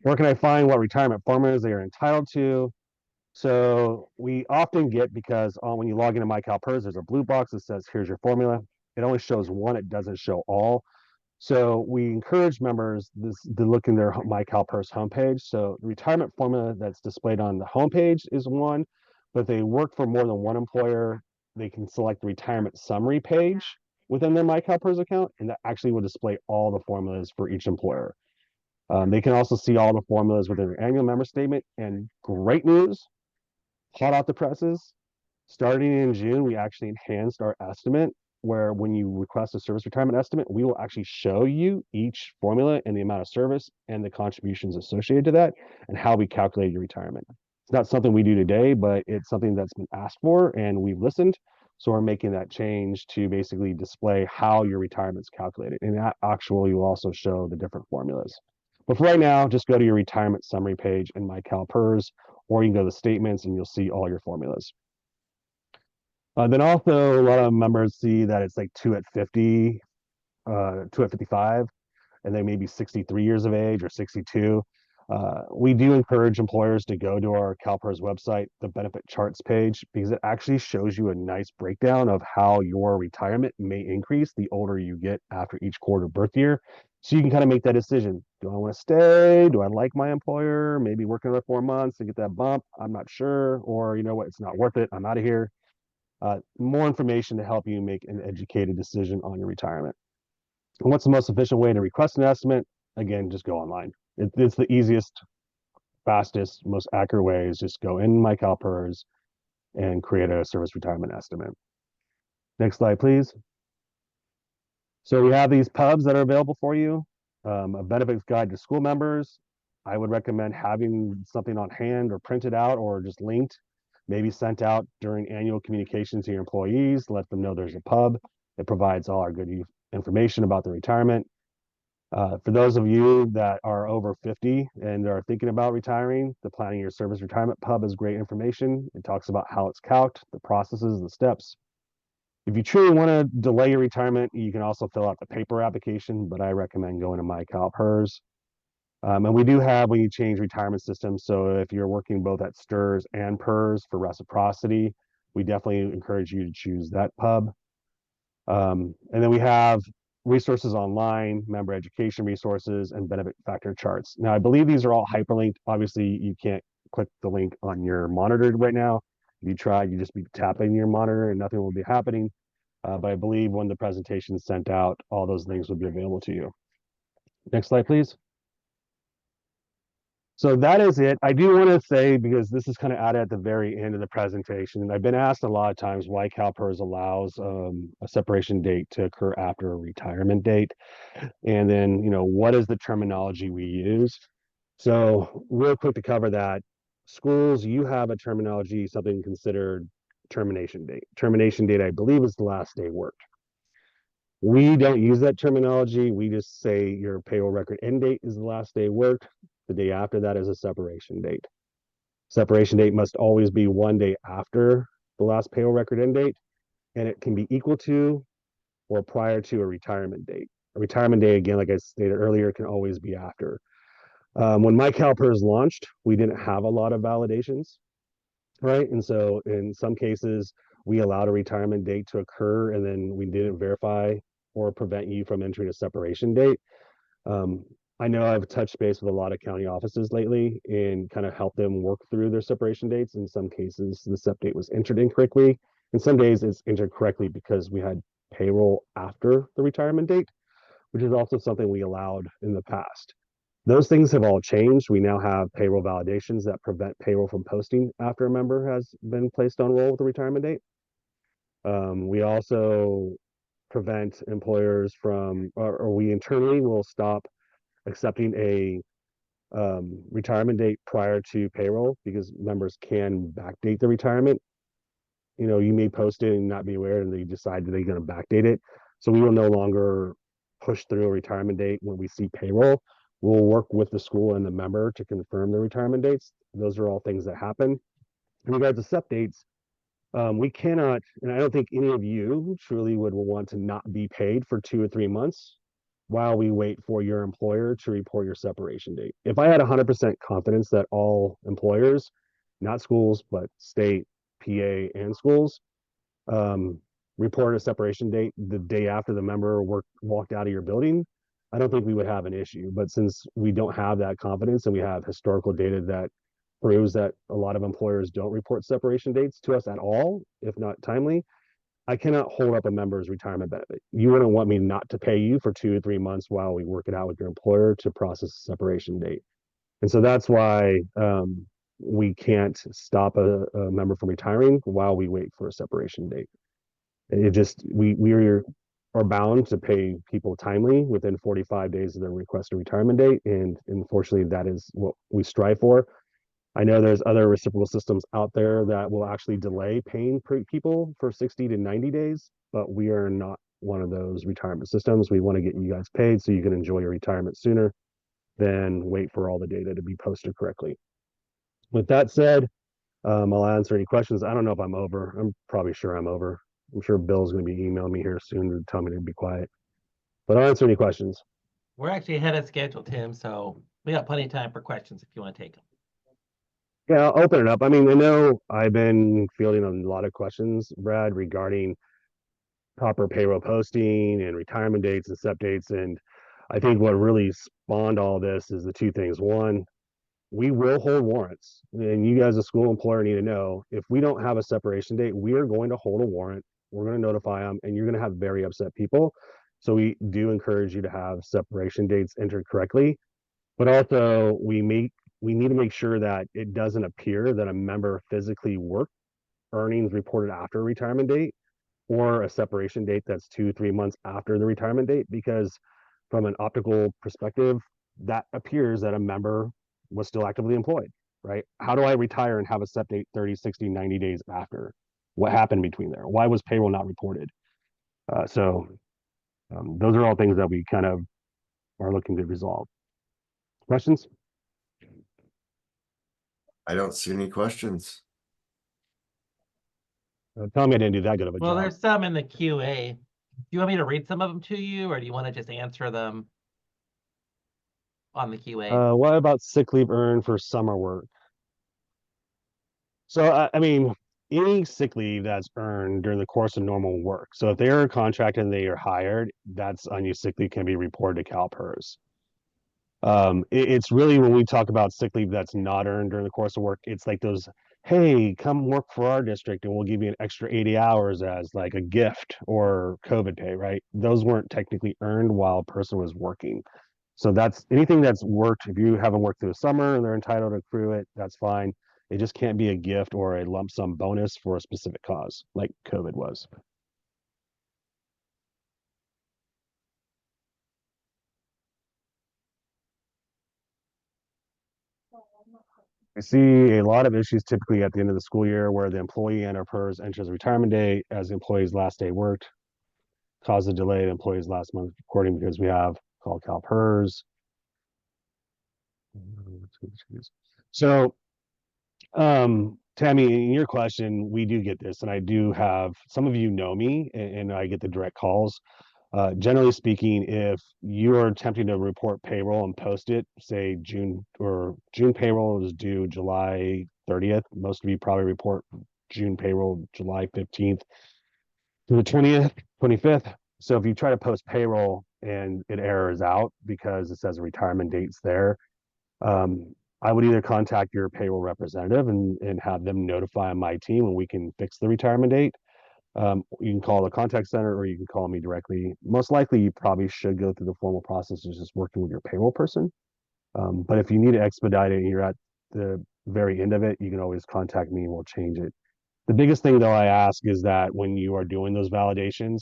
Where can I find what retirement formulas they are entitled to? So we often get, because when you log into myCalPERS, there's a blue box that says, here's your formula. It only shows one, it doesn't show all. So we encourage members to look in their myCalPERS homepage. So the retirement formula that's displayed on the homepage is one, but if they work for more than one employer, they can select the retirement summary page within their myCalPERS account, and that actually will display all the formulas for each employer. They can also see all the formulas within their annual member statement. And great news, hot off the presses, starting in June, we actually enhanced our estimate, where when you request a service retirement estimate, we will actually show you each formula and the amount of service and the contributions associated to that and how we calculate your retirement. It's not something we do today, but it's something that's been asked for and we've listened. So we're making that change to basically display how your retirement's calculated. And that actually will also show the different formulas. But for right now, just go to your retirement summary page in myCalPERS, or you can go to the statements and you'll see all your formulas. Then also a lot of members see that it's like 2 at 50, 2 at 55, and they may be 63 years of age or 62. We do encourage employers to go to our CalPERS website, the benefit charts page, because it actually shows you a nice breakdown of how your retirement may increase the older you get after each quarter birth year. So you can kind of make that decision. Do I want to stay? Do I like my employer? Maybe work another 4 months to get that bump. I'm not sure. Or you know what, it's not worth it. I'm out of here. More information to help you make an educated decision on your retirement. And what's the most efficient way to request an estimate? Again, just go online. It's the easiest, fastest, most accurate way is just go in myCalPERS and create a service retirement estimate. Next slide, please. So we have these pubs that are available for you. A benefits guide to school members. I would recommend having something on hand or printed out or just linked, maybe sent out during annual communications to your employees. Let them know there's a pub. It provides all our good information about the retirement. For those of you that are over 50 and are thinking about retiring, the Planning Your Service Retirement Pub is great information. It talks about how it's calced, the processes, the steps. If you truly want to delay your retirement, you can also fill out the paper application, but I recommend going to myCalPERS. And we do have, when you change retirement systems, so if you're working both at STRS and PERS for reciprocity, we definitely encourage you to choose that pub. And then we have resources online, member education resources, and benefit factor charts. Now, I believe these are all hyperlinked. Obviously, you can't click the link on your monitor right now. If you try, you just be tapping your monitor and nothing will be happening. But I believe when the presentation is sent out, all those links will be available to you. Next slide, please. So that is it. I do want to say, because this is kind of added at the very end of the presentation, and I've been asked a lot of times why CalPERS allows a separation date to occur after a retirement date. And then, you know, what is the terminology we use? So real quick to cover that, schools, you have a terminology, something considered termination date. Termination date, I believe, is the last day worked. We don't use that terminology. We just say your payroll record end date is the last day worked. The day after that is a separation date. Separation date must always be 1 day after the last payroll record end date, and it can be equal to or prior to a retirement date. A retirement date, again, like I stated earlier, can always be after. When myCalPERS launched, we didn't have a lot of validations, right? And so in some cases, we allowed a retirement date to occur, and then we didn't verify or prevent you from entering a separation date. I know I've touched base with a lot of county offices lately and kind of helped them work through their separation dates. In some cases, the SEP date was entered incorrectly. In some days, it's entered correctly because we had payroll after the retirement date, which is also something we allowed in the past. Those things have all changed. We now have payroll validations that prevent payroll from posting after a member has been placed on roll with a retirement date. We also prevent employers from, or we internally will stop accepting a retirement date prior to payroll because members can backdate the retirement. You know, you may post it and not be aware, and they decide that they're going to backdate it. So we will no longer push through a retirement date when we see payroll. We'll work with the school and the member to confirm the retirement dates. Those are all things that happen. In regards to SEP dates, we cannot, and I don't think any of you truly would want to not be paid for 2 or 3 months while we wait for your employer to report your separation date. If I had 100% confidence that all employers, not schools, but state, PA, and schools, report a separation date the day after the member walked out of your building, I don't think we would have an issue. But since we don't have that confidence and we have historical data that proves that a lot of employers don't report separation dates to us at all, if not timely, I cannot hold up a member's retirement benefit. You wouldn't want me not to pay you for 2 or 3 months while we work it out with your employer to process a separation date. And so that's why we can't stop a member from retiring while we wait for a separation date. It just, we are bound to pay people timely within 45 days of their requested retirement date. And unfortunately, that is what we strive for. I know there's other reciprocal systems out there that will actually delay paying people for 60 to 90 days, but we are not one of those retirement systems. We want to get you guys paid so you can enjoy your retirement sooner than wait for all the data to be posted correctly. With that said, I'll answer any questions. I don't know if I'm over. I'm probably sure I'm over. I'm sure Bill's going to be emailing me here soon to tell me to be quiet, but I'll answer any questions. We're actually ahead of schedule, Tim, so we got plenty of time for questions if you want to take them. Yeah, I'll open it up. I mean, I know I've been fielding a lot of questions, Brad, regarding proper payroll posting and retirement dates and SEP dates. And I think what really spawned all this is the two things. One, we will hold warrants. And you guys, as a school employer, need to know if we don't have a separation date, we are going to hold a warrant. We're going to notify them, and you're going to have very upset people. So we do encourage you to have separation dates entered correctly. But also, we need to make sure that it doesn't appear that a member physically worked earnings reported after a retirement date or a separation date that's 2-3 months after the retirement date, because from an optical perspective, that appears that a member was still actively employed, right? How do I retire and have a SEP date 30, 60, 90 days after? What happened between there? Why was payroll not reported? So those are all things that we kind of are looking to resolve. Questions? I don't see any questions. Tell me I didn't do that good of a Well, job. there's some in the QA. Do you want me to read some of them to you, or do you want to just answer them on the QA? What about sick leave earned for summer work? So, I mean, any sick leave that's earned during the course of normal work. So if they're contracted and they are hired, that's unused sick leave can be reported to CalPERS. It's really when we talk about sick leave that's not earned during the course of work, it's like those, hey, come work for our district and we'll give you an extra 80 hours as like a gift or COVID pay, right? Those weren't technically earned while a person was working. So that's anything that's worked. If you haven't worked through the summer and they're entitled to accrue it, that's fine. It just can't be a gift or a lump sum bonus for a specific cause like COVID was. I see a lot of issues typically at the end of the school year where the employee and or PERS enters retirement day as the employee's last day worked, cause a delay in employee's last month reporting because we have called CalPERS. So, Tammy, in your question, we do get this, and I do have some of you know me, and I get the direct calls. Generally speaking, if you are attempting to report payroll and post it, say June payroll is due July 30th. Most of you probably report June payroll July 15th to the 20th, 25th. So if you try to post payroll and it errors out because it says retirement date's there, I would either contact your payroll representative and have them notify my team and we can fix the retirement date. You can call the contact center or you can call me directly. Most likely, you probably should go through the formal process of just working with your payroll person. But if you need to expedite it and you're at the very end of it, you can always contact me and we'll change it. The biggest thing though I ask is that when you are doing those validations,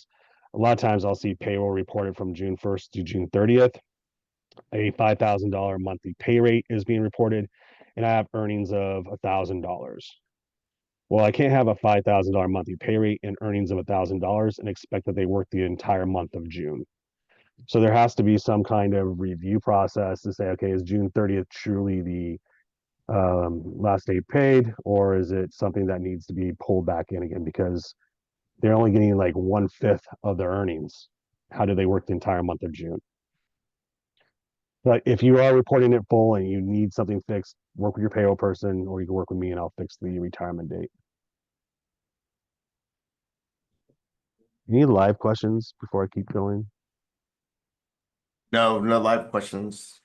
a lot of times I'll see payroll reported from June 1st to June 30th. A $5,000 monthly pay rate is being reported, and I have earnings of $1,000. Well, I can't have a $5,000 monthly pay rate and earnings of $1,000 and expect that they work the entire month of June. So there has to be some kind of review process to say, okay, is June 30th truly the last day paid, or is it something that needs to be pulled back in again because they're only getting like 1/5 of their earnings? How do they work the entire month of June? But if you are reporting it full and you need something fixed, work with your payroll person, or you can work with me and I'll fix the retirement date. Any live questions before I keep going? No live questions.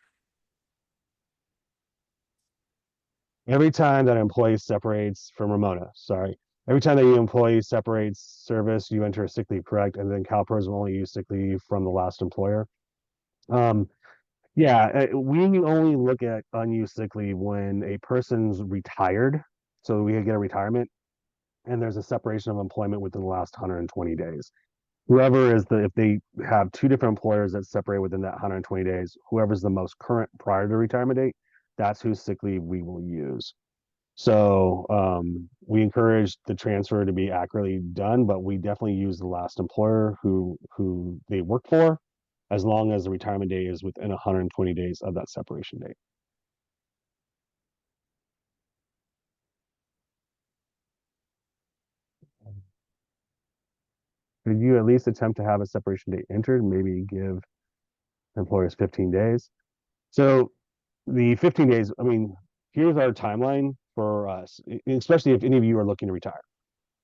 Every time that an employee separates from Ramona, sorry, every time that your employee separates service, you enter a sick leave, correct? And then CalPERS will only use sick leave from the last employer. Yeah, we only look at unused sick leave when a person's retired. So we get a retirement and there's a separation of employment within the last 120 days. Whoever is if they have two different employers that separate within that 120 days, whoever's the most current prior to retirement date, that's whose sick leave we will use. So we encourage the transfer to be accurately done, but we definitely use the last employer who they work for, as long as the retirement date is within 120 days of that separation date. Could you at least attempt to have a separation date entered? Maybe give employers 15 days. So the 15 days, I mean, here's our timeline for us, especially if any of you are looking to retire.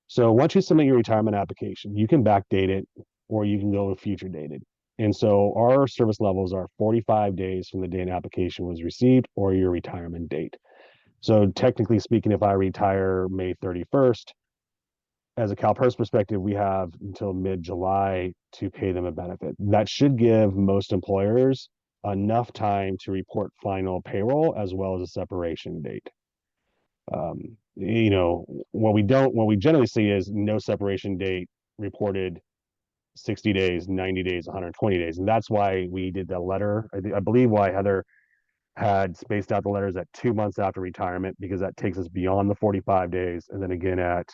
So once you submit your retirement application, you can backdate it or you can go future dated. And so our service levels are 45 days from the day an application was received or your retirement date. So technically speaking, if I retire May 31st, as a CalPERS perspective, we have until mid-July to pay them a benefit. That should give most employers enough time to report final payroll as well as a separation date. You know, what we generally see is no separation date reported 60 days, 90 days, 120 days. And that's why we did the letter. I believe why Heather had spaced out the letters at 2 months after retirement, because that takes us beyond the 45 days. And then again at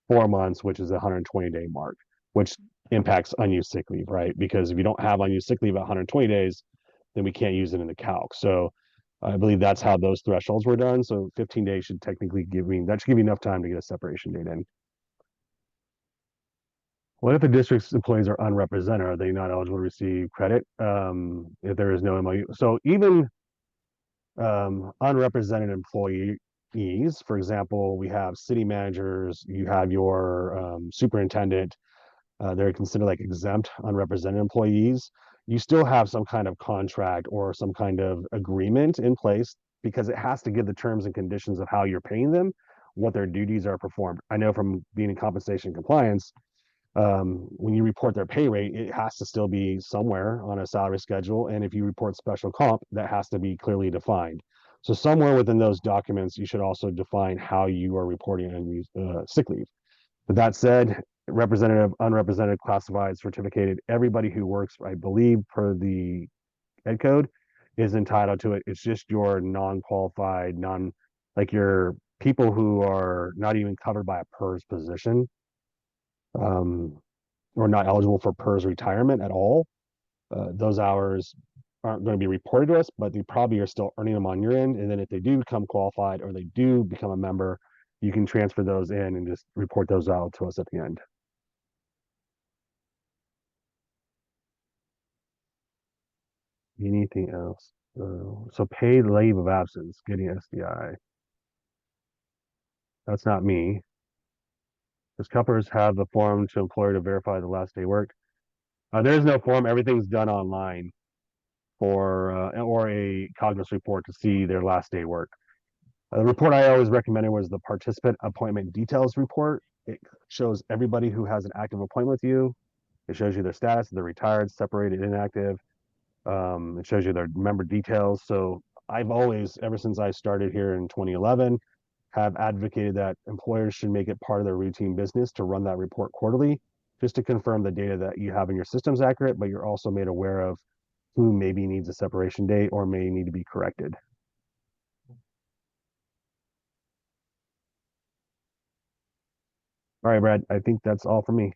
4 months, which is the 120-day mark, which impacts unused sick leave, right? Because if you don't have unused sick leave at 120 days, then we can't use it in the calc. So I believe that's how those thresholds were done. So 15 days should technically give you enough time to get a separation date in. What if a district's employees are unrepresented? Are they not eligible to receive credit if there is no MOU? So even unrepresented employees, for example, we have city managers, you have your superintendent, they're considered like exempt unrepresented employees. You still have some kind of contract or some kind of agreement in place because it has to give the terms and conditions of how you're paying them, what their duties are performed. I know from being in compensation compliance, when you report their pay rate, it has to still be somewhere on a salary schedule. And if you report special comp, that has to be clearly defined. So somewhere within those documents, you should also define how you are reporting unused sick leave. With that said, representative, unrepresented, classified, certificated, everybody who works, I believe, per the Ed Code is entitled to it. It's just your non-qualified, like your people who are not even covered by a PERS position, or not eligible for PERS retirement at all. Those hours aren't going to be reported to us, but they probably are still earning them on your end. And then if they do become qualified or they do become a member, you can transfer those in and just report those out to us at the end. Anything else? So paid leave of absence, getting SDI. That's not me. Does CalPERS have the form to employer to verify the last day worked? There is no form. Everything's done online for or a Cognos report to see their last day work. The report I always recommended was the participant appointment details report. It shows everybody who has an active appointment with you. It shows you their status, they're retired, separated, inactive. It shows you their member details. So I've always, ever since I started here in 2011, have advocated that employers should make it part of their routine business to run that report quarterly, just to confirm the data that you have in your system is accurate, but you're also made aware of who maybe needs a separation date or may need to be corrected. All right, Brad, I think that's all for me.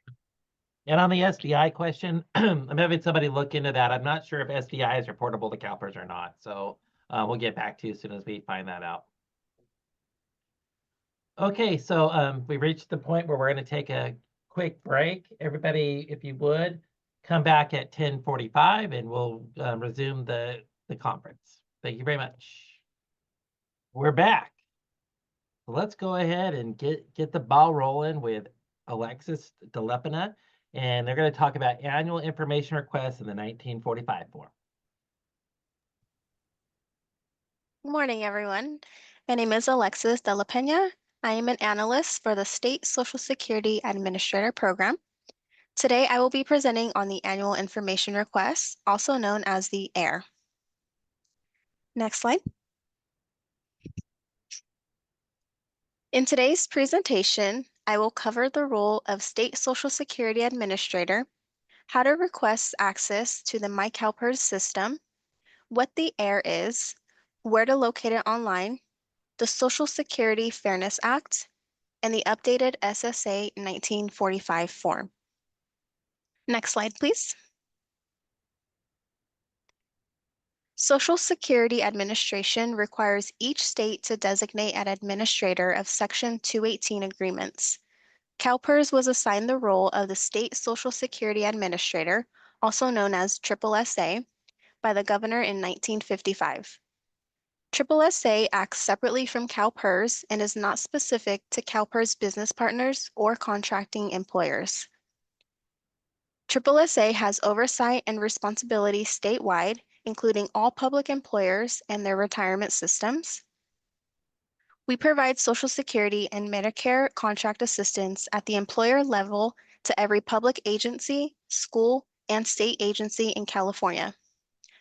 And on the SDI question, I'm having somebody look into that. I'm not sure if SDI is reportable to CalPERS or not. So we'll get back to you as soon as we find that out. Okay, so we reached the point where we're going to take a quick break. Everybody, if you would, come back at 10:45 and we'll resume the conference. Thank you very much. We're back. So let's go ahead and get the ball rolling with Alexis Delepina, and they're going to talk about annual information requests in the 1945 form. Good morning, everyone. My name is Alexis Delepina. I am an analyst for the State Social Security Administrator Program. Today, I will be presenting on the Annual Information Request, also known as the AIR. Next slide. In today's presentation, I will cover the role of State Social Security Administrator, how to request access to the myCalPERS system, what the AIR is, where to locate it online, the Social Security Fairness Act, and the updated SSA 1945 form. Next slide, please. Social Security Administration requires each state to designate an administrator of Section 218 agreements. CalPERS was assigned the role of the State Social Security Administrator, also known as SSA, by the governor in 1955. SSA acts separately from CalPERS and is not specific to CalPERS business partners or contracting employers. SSA has oversight and responsibility statewide, including all public employers and their retirement systems. We provide Social Security and Medicare contract assistance at the employer level to every public agency, school, and state agency in California.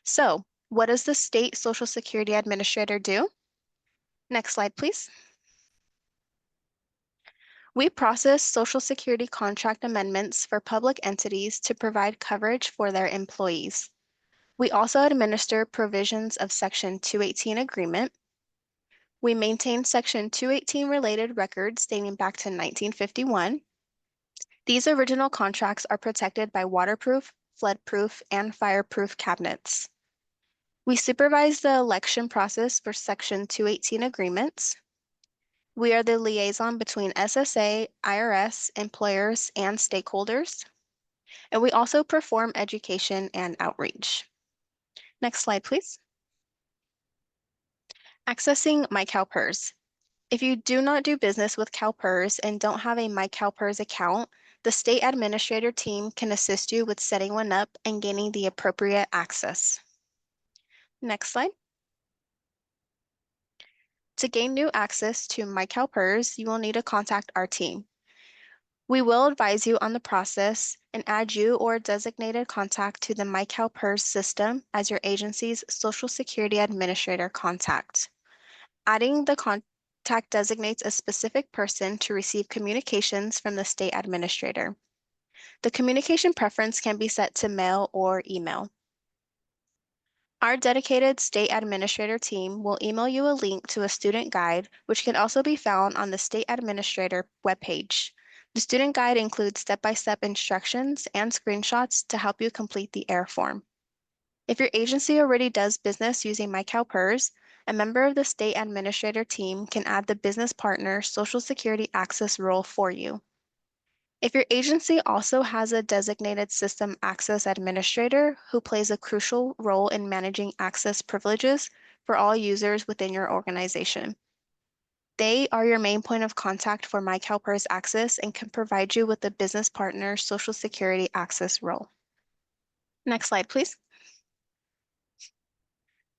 So, what does the State Social Security Administrator do? Next slide, please. We process Social Security contract amendments for public entities to provide coverage for their employees. We also administer provisions of Section 218 agreement. We maintain Section 218 related records dating back to 1951. These original contracts are protected by waterproof, floodproof, and fireproof cabinets. We supervise the election process for Section 218 agreements. We are the liaison between SSA, IRS, employers, and stakeholders. And we also perform education and outreach. Next slide, please. Accessing myCalPERS. If you do not do business with CalPERS and don't have a myCalPERS account, the state administrator team can assist you with setting one up and gaining the appropriate access. Next slide. To gain new access to myCalPERS, you will need to contact our team. We will advise you on the process and add you or a designated contact to the myCalPERS system as your agency's Social Security Administrator contact. Adding the contact designates a specific person to receive communications from the state administrator. The communication preference can be set to mail or email. Our dedicated state administrator team will email you a link to a student guide, which can also be found on the state administrator webpage. The student guide includes step-by-step instructions and screenshots to help you complete the AIR form. If your agency already does business using myCalPERS, a member of the state administrator team can add the business partner Social Security access role for you. If your agency also has a designated system access administrator who plays a crucial role in managing access privileges for all users within your organization. They are your main point of contact for myCalPERS access and can provide you with the business partner Social Security access role. Next slide, please.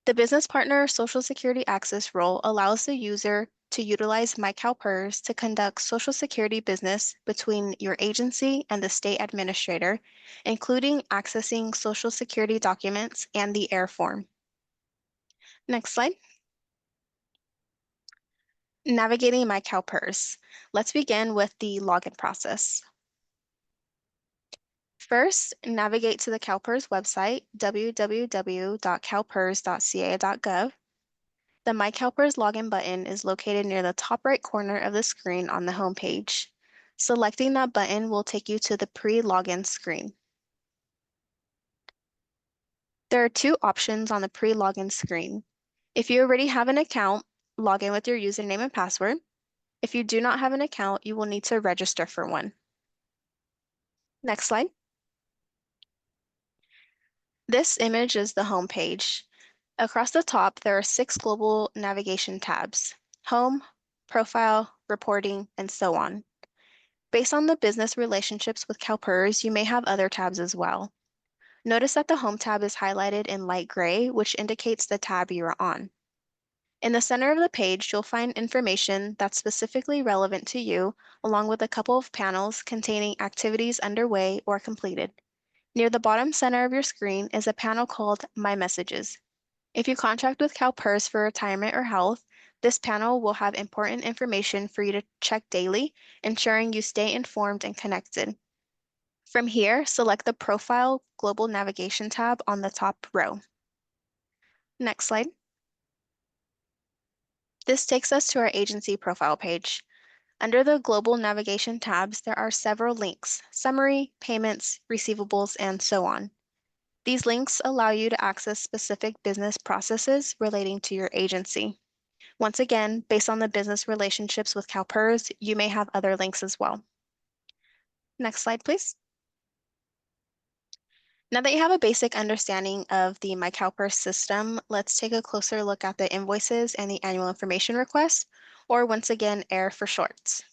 The business partner Social Security access role allows the user to utilize myCalPERS to conduct Social Security business between your agency and the state administrator, including accessing Social Security documents and the AIR form. Next slide. Navigating myCalPERS. Let's begin with the login process. First, navigate to the CalPERS website, www.calpers.ca.gov. The myCalPERS login button is located near the top right corner of the screen on the home page. Selecting that button will take you to the pre-login screen. There are two options on the pre-login screen. If you already have an account, log in with your username and password. If you do not have an account, you will need to register for one. Next slide. This image is the home page. Across the top, there are 6 global navigation tabs: Home, Profile, Reporting, and so on. Based on the business relationships with CalPERS, you may have other tabs as well. Notice that the Home tab is highlighted in light gray, which indicates the tab you are on. In the center of the page, you'll find information that's specifically relevant to you, along with a couple of panels containing activities underway or completed. Near the bottom center of your screen is a panel called My Messages. If you contract with CalPERS for retirement or health, this panel will have important information for you to check daily, ensuring you stay informed and connected. From here, select the Profile Global Navigation tab on the top row. Next slide. This takes us to our agency profile page. Under the Global Navigation tabs, there are several links: Summary, Payments, Receivables, and so on. These links allow you to access specific business processes relating to your agency. Once again, based on the business relationships with CalPERS, you may have other links as well. Next slide, please. Now that you have a basic understanding of the myCalPERS system, let's take a closer look at the invoices and the annual information request, or once again, AIR for shorts.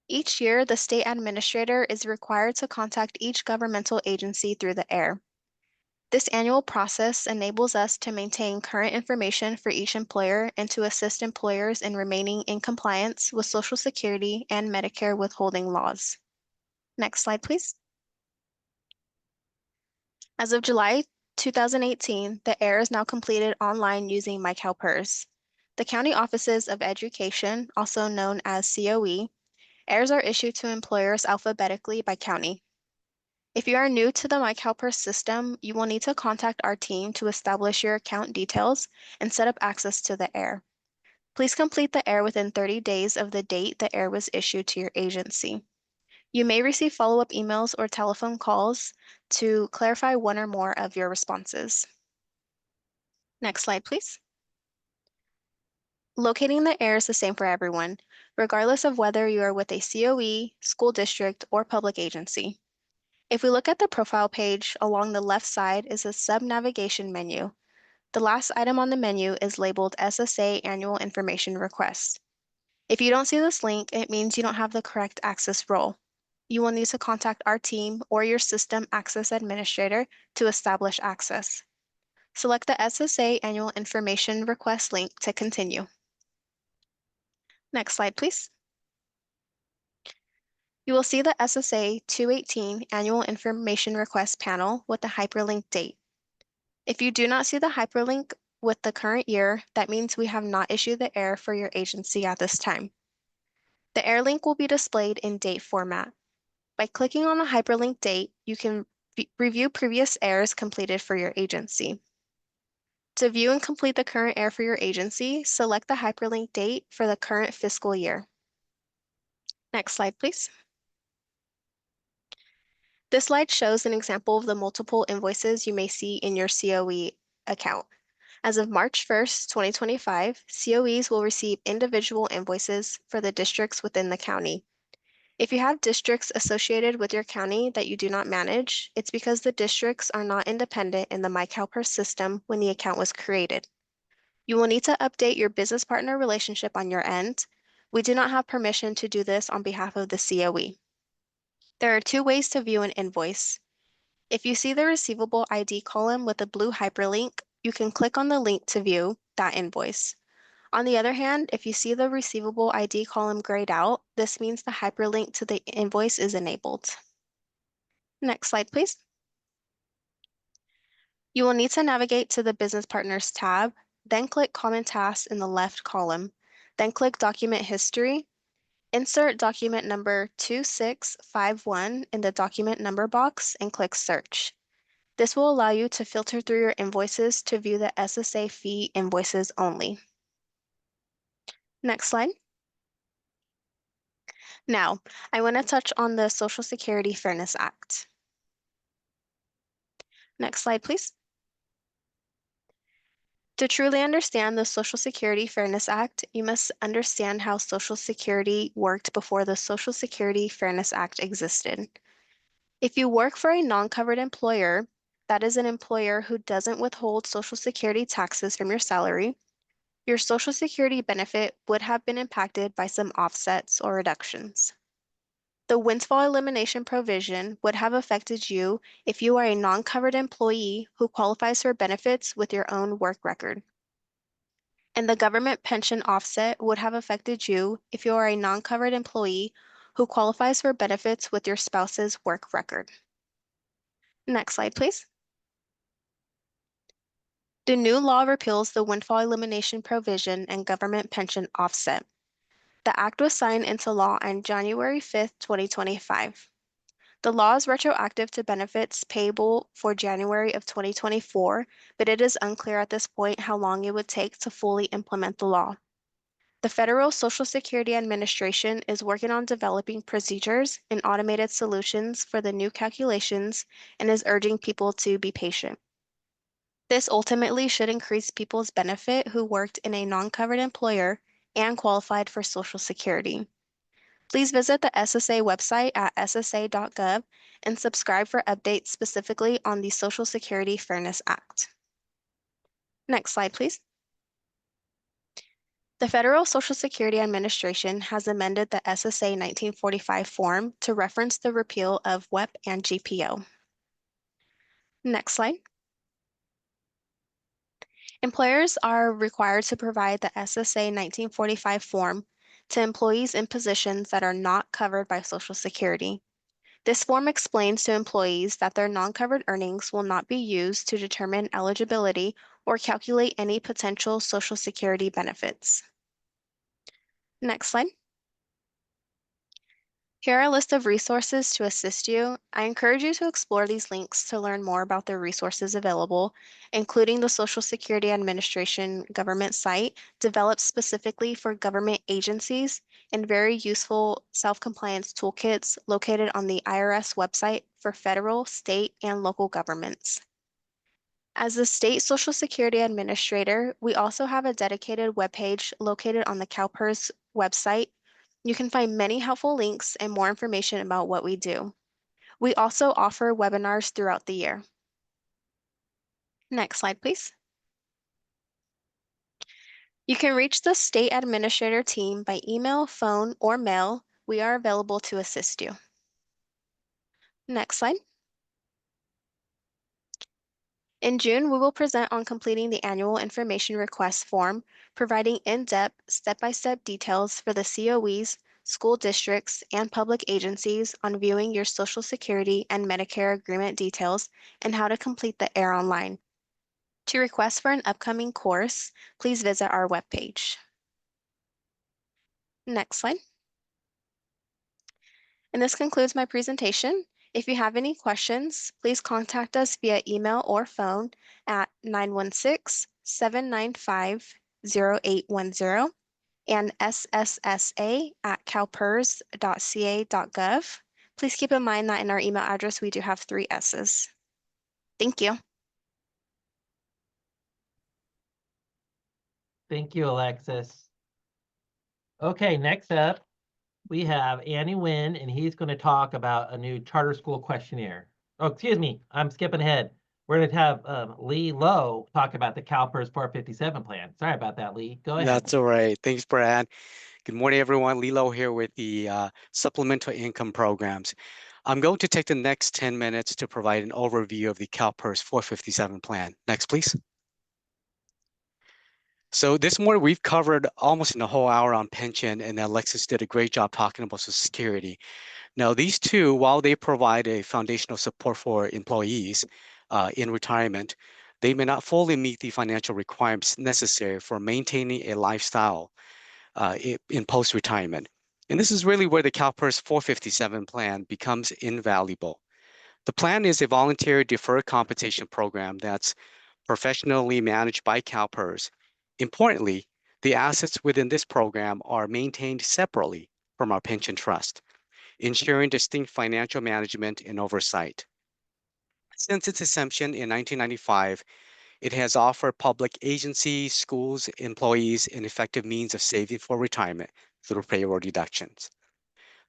Each year, the state administrator is required to contact each governmental agency through the AIR. This annual process enables us to maintain current information for each employer and to assist employers in remaining in compliance with Social Security and Medicare withholding laws. Next slide, please. As of July 2018, the AIR is now completed online using myCalPERS. The County Offices of Education, also known as COE, AIRs are issued to employers alphabetically by county. If you are new to the myCalPERS system, you will need to contact our team to establish your account details and set up access to the AIR. Please complete the AIR within 30 days of the date the AIR was issued to your agency. You may receive follow-up emails or telephone calls to clarify one or more of your responses. Next slide, please. Locating the AIR is the same for everyone, regardless of whether you are with a COE, school district, or public agency. If we look at the profile page, along the left side is a sub-navigation menu. The last item on the menu is labeled SSA Annual Information Request. If you don't see this link, it means you don't have the correct access role. You will need to contact our team or your system access administrator to establish access. Select the SSA Annual Information Request link to continue. Next slide, please. You will see the SSA 218 Annual Information Request panel with the hyperlink date. If you do not see the hyperlink with the current year, that means we have not issued the AIR for your agency at this time. The AIR link will be displayed in date format. By clicking on the hyperlink date, you can review previous AIRs completed for your agency. To view and complete the current AIR for your agency, select the hyperlink date for the current fiscal year. Next slide, please. This slide shows an example of the multiple invoices you may see in your COE account. As of March 1st, 2025, COEs will receive individual invoices for the districts within the county. If you have districts associated with your county that you do not manage, it's because the districts are not independent in the myCalPERS system when the account was created. You will need to update your business partner relationship on your end. We do not have permission to do this on behalf of the COE. There are 2 ways to view an invoice. If you see the receivable ID column with a blue hyperlink, you can click on the link to view that invoice. On the other hand, if you see the receivable ID column grayed out, this means the hyperlink to the invoice is enabled. Next slide, please. You will need to navigate to the Business Partners tab, then click Common Tasks in the left column, then click Document History, insert document number 2651 in the document number box and click Search. This will allow you to filter through your invoices to view the SSA fee invoices only. Next slide. Now, I want to touch on the Social Security Fairness Act. Next slide, please. To truly understand the Social Security Fairness Act, you must understand how Social Security worked before the Social Security Fairness Act existed. If you work for a non-covered employer, that is an employer who doesn't withhold Social Security taxes from your salary, your Social Security benefit would have been impacted by some offsets or reductions. The windfall elimination provision would have affected you if you are a non-covered employee who qualifies for benefits with your own work record. And the government pension offset would have affected you if you are a non-covered employee who qualifies for benefits with your spouse's work record. Next slide, please. The new law repeals the windfall elimination provision and government pension offset. The act was signed into law on January 5th, 2025. The law is retroactive to benefits payable for January of 2024, but it is unclear at this point how long it would take to fully implement the law. The Federal Social Security Administration is working on developing procedures and automated solutions for the new calculations and is urging people to be patient. This ultimately should increase people's benefit who worked in a non-covered employer and qualified for Social Security. Please visit the SSA website at ssa.gov and subscribe for updates specifically on the Social Security Fairness Act. Next slide, please. The Federal Social Security Administration has amended the SSA 1945 form to reference the repeal of WEP and GPO. Next slide. Employers are required to provide the SSA 1945 form to employees in positions that are not covered by Social Security. This form explains to employees that their non-covered earnings will not be used to determine eligibility or calculate any potential Social Security benefits. Next slide. Here are a list of resources to assist you. I encourage you to explore these links to learn more about the resources available, including the Social Security Administration government site developed specifically for government agencies and very useful self-compliance toolkits located on the IRS website for federal, state, and local governments. As the State Social Security Administrator, we also have a dedicated webpage located on the CalPERS website. You can find many helpful links and more information about what we do. We also offer webinars throughout the year. Next slide, please. You can reach the State Administrator team by email, phone, or mail. We are available to assist you. Next slide. In June, we will present on completing the annual information request form, providing in-depth, step-by-step details for the COEs, school districts, and public agencies on viewing your Social Security and Medicare agreement details and how to complete the AIR online. To request for an upcoming course, please visit our webpage. Next slide. And this concludes my presentation. If you have any questions, please contact us via email or phone at 916-795-0810 and sssa@calpers.ca.gov. Please keep in mind that in our email address, we do have 3 S's. Thank you. Thank you, Alexis. Okay, next up, we have Annie Nguyen, and he's going to talk about a new charter school questionnaire. Oh, excuse me, I'm skipping ahead. We're going to have Lee Lowe talk about the CalPERS 457 plan. Sorry about that, Lee. Go ahead. That's all right. Thanks, Brad. Good morning, everyone. Lee Lowe here with the Supplemental Income Programs. I'm going to take the next 10 minutes to provide an overview of the CalPERS 457 plan. Next, please. So this morning we've covered almost in a whole hour on pension, and Alexis did a great job talking about Social Security. Now, these two, while they provide a foundational support for employees in retirement, they may not fully meet the financial requirements necessary for maintaining a lifestyle in post-retirement. And this is really where the CalPERS 457 plan becomes invaluable. The plan is a voluntary deferred compensation program that's professionally managed by CalPERS. Importantly, the assets within this program are maintained separately from our pension trust, ensuring distinct financial management and oversight. Since its inception in 1995, it has offered public agencies, schools, employees an effective means of saving for retirement through payroll deductions.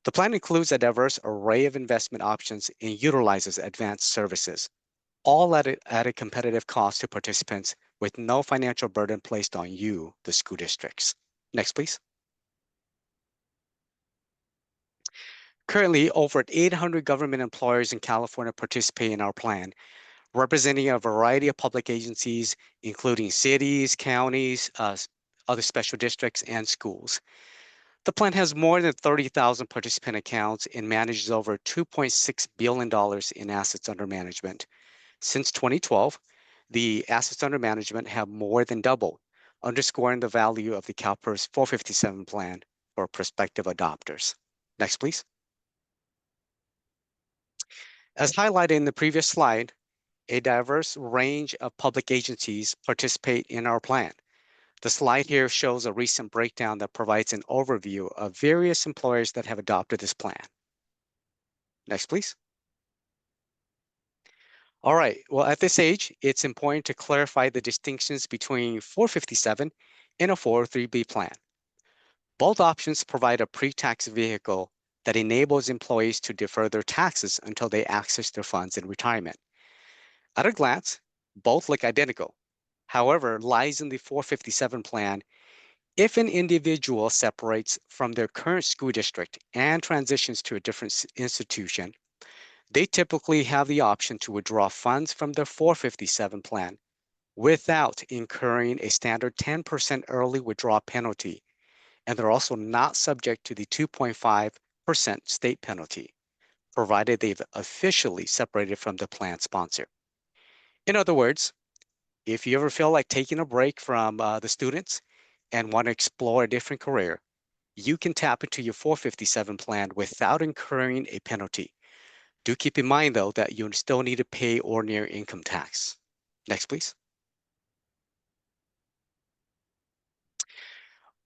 The plan includes a diverse array of investment options and utilizes advanced services, all at a competitive cost to participants with no financial burden placed on you, the school districts. Next, please. Currently, over 800 government employers in California participate in our plan, representing a variety of public agencies, including cities, counties, other special districts, and schools. The plan has more than 30,000 participant accounts and manages over $2.6 billion in assets under management. Since 2012, the assets under management have more than doubled, underscoring the value of the CalPERS 457 plan for prospective adopters. Next, please. As highlighted in the previous slide, a diverse range of public agencies participate in our plan. The slide here shows a recent breakdown that provides an overview of various employers that have adopted this plan. Next, please. All right, well, at this age, it's important to clarify the distinctions between 457 and a 403B plan. Both options provide a pre-tax vehicle that enables employees to defer their taxes until they access their funds in retirement. At a glance, both look identical. However, lies in the 457 plan, if an individual separates from their current school district and transitions to a different institution, they typically have the option to withdraw funds from their 457 plan without incurring a standard 10% early withdrawal penalty, and they're also not subject to the 2.5% state penalty, provided they've officially separated from the plan sponsor. In other words, if you ever feel like taking a break from the students and want to explore a different career, you can tap into your 457 plan without incurring a penalty. Do keep in mind, though, that you still need to pay ordinary income tax. Next, please.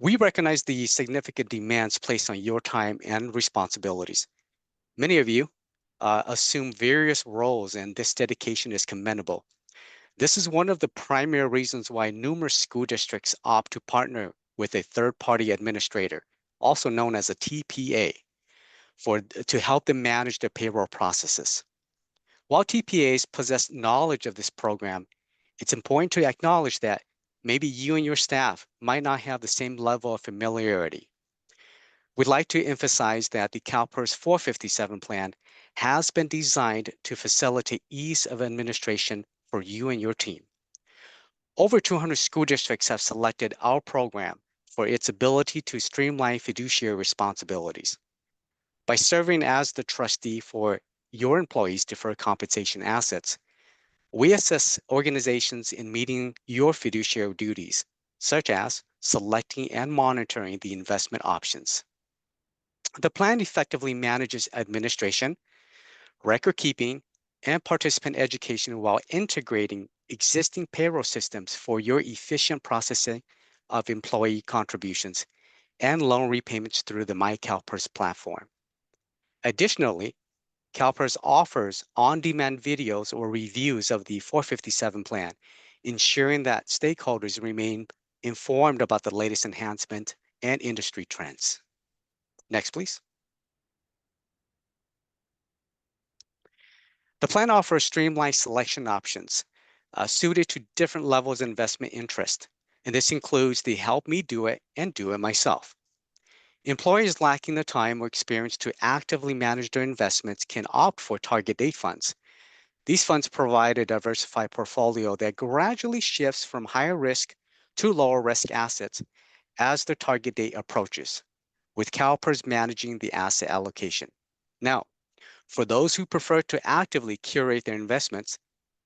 We recognize the significant demands placed on your time and responsibilities. Many of you assume various roles, and this dedication is commendable. This is one of the primary reasons why numerous school districts opt to partner with a third-party administrator, also known as a TPA, to help them manage their payroll processes. While TPAs possess knowledge of this program, it's important to acknowledge that maybe you and your staff might not have the same level of familiarity. We'd like to emphasize that the CalPERS 457 plan has been designed to facilitate ease of administration for you and your team. Over 200 school districts have selected our program for its ability to streamline fiduciary responsibilities. By serving as the trustee for your employees' deferred compensation assets, we assist organizations in meeting your fiduciary duties, such as selecting and monitoring the investment options. The plan effectively manages administration, record keeping, and participant education while integrating existing payroll systems for your efficient processing of employee contributions and loan repayments through the myCalPERS platform. Additionally, CalPERS offers on-demand videos or reviews of the 457 plan, ensuring that stakeholders remain informed about the latest enhancement and industry trends. Next, please. The plan offers streamlined selection options suited to different levels of investment interest, and this includes the Help Me Do It and Do It Myself. Employers lacking the time or experience to actively manage their investments can opt for target date funds. These funds provide a diversified portfolio that gradually shifts from higher risk to lower risk assets as the target date approaches, with CalPERS managing the asset allocation. Now, for those who prefer to actively curate their investments,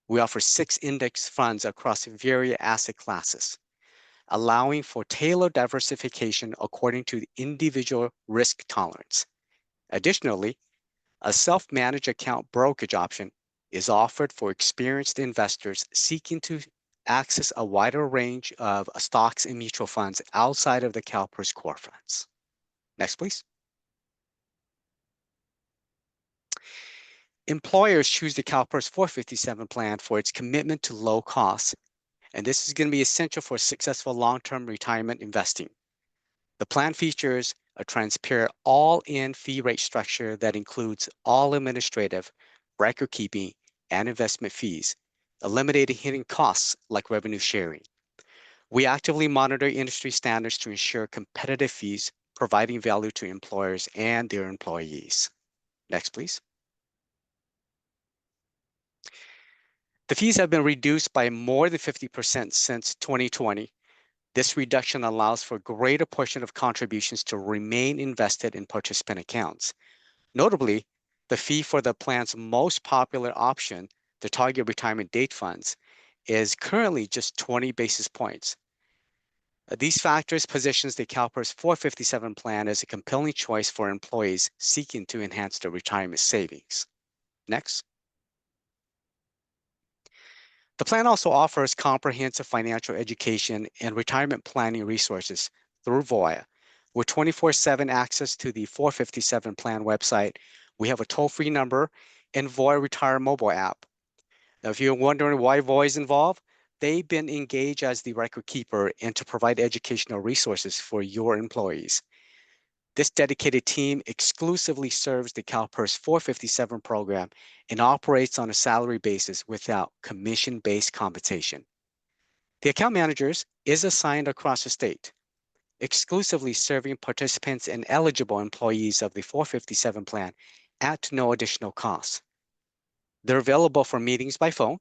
we offer 6 index funds across various asset classes, allowing for tailored diversification according to the individual risk tolerance. Additionally, a self-managed account brokerage option is offered for experienced investors seeking to access a wider range of stocks and mutual funds outside of the CalPERS core funds. Next, please. Employers choose the CalPERS 457 plan for its commitment to low costs, and this is going to be essential for successful long-term retirement investing. The plan features a transparent all-in fee rate structure that includes all administrative, record-keeping, and investment fees, eliminating hidden costs like revenue sharing. We actively monitor industry standards to ensure competitive fees, providing value to employers and their employees. Next, please. The fees have been reduced by more than 50% since 2020. This reduction allows for a greater portion of contributions to remain invested in participant accounts. Notably, the fee for the plan's most popular option, the target retirement date funds, is currently just 20 basis points. These factors positions the CalPERS 457 plan as a compelling choice for employees seeking to enhance their retirement savings. Next. The plan also offers comprehensive financial education and retirement planning resources through Voya. With 24/7 access to the 457 plan website, we have a toll-free number and Voya Retire mobile app. Now, if you're wondering why Voya is involved, they've been engaged as the record keeper and to provide educational resources for your employees. This dedicated team exclusively serves the CalPERS 457 program and operates on a salary basis without commission-based compensation. The account managers is assigned across the state, exclusively serving participants and eligible employees of the 457 plan at no additional cost. They're available for meetings by phone,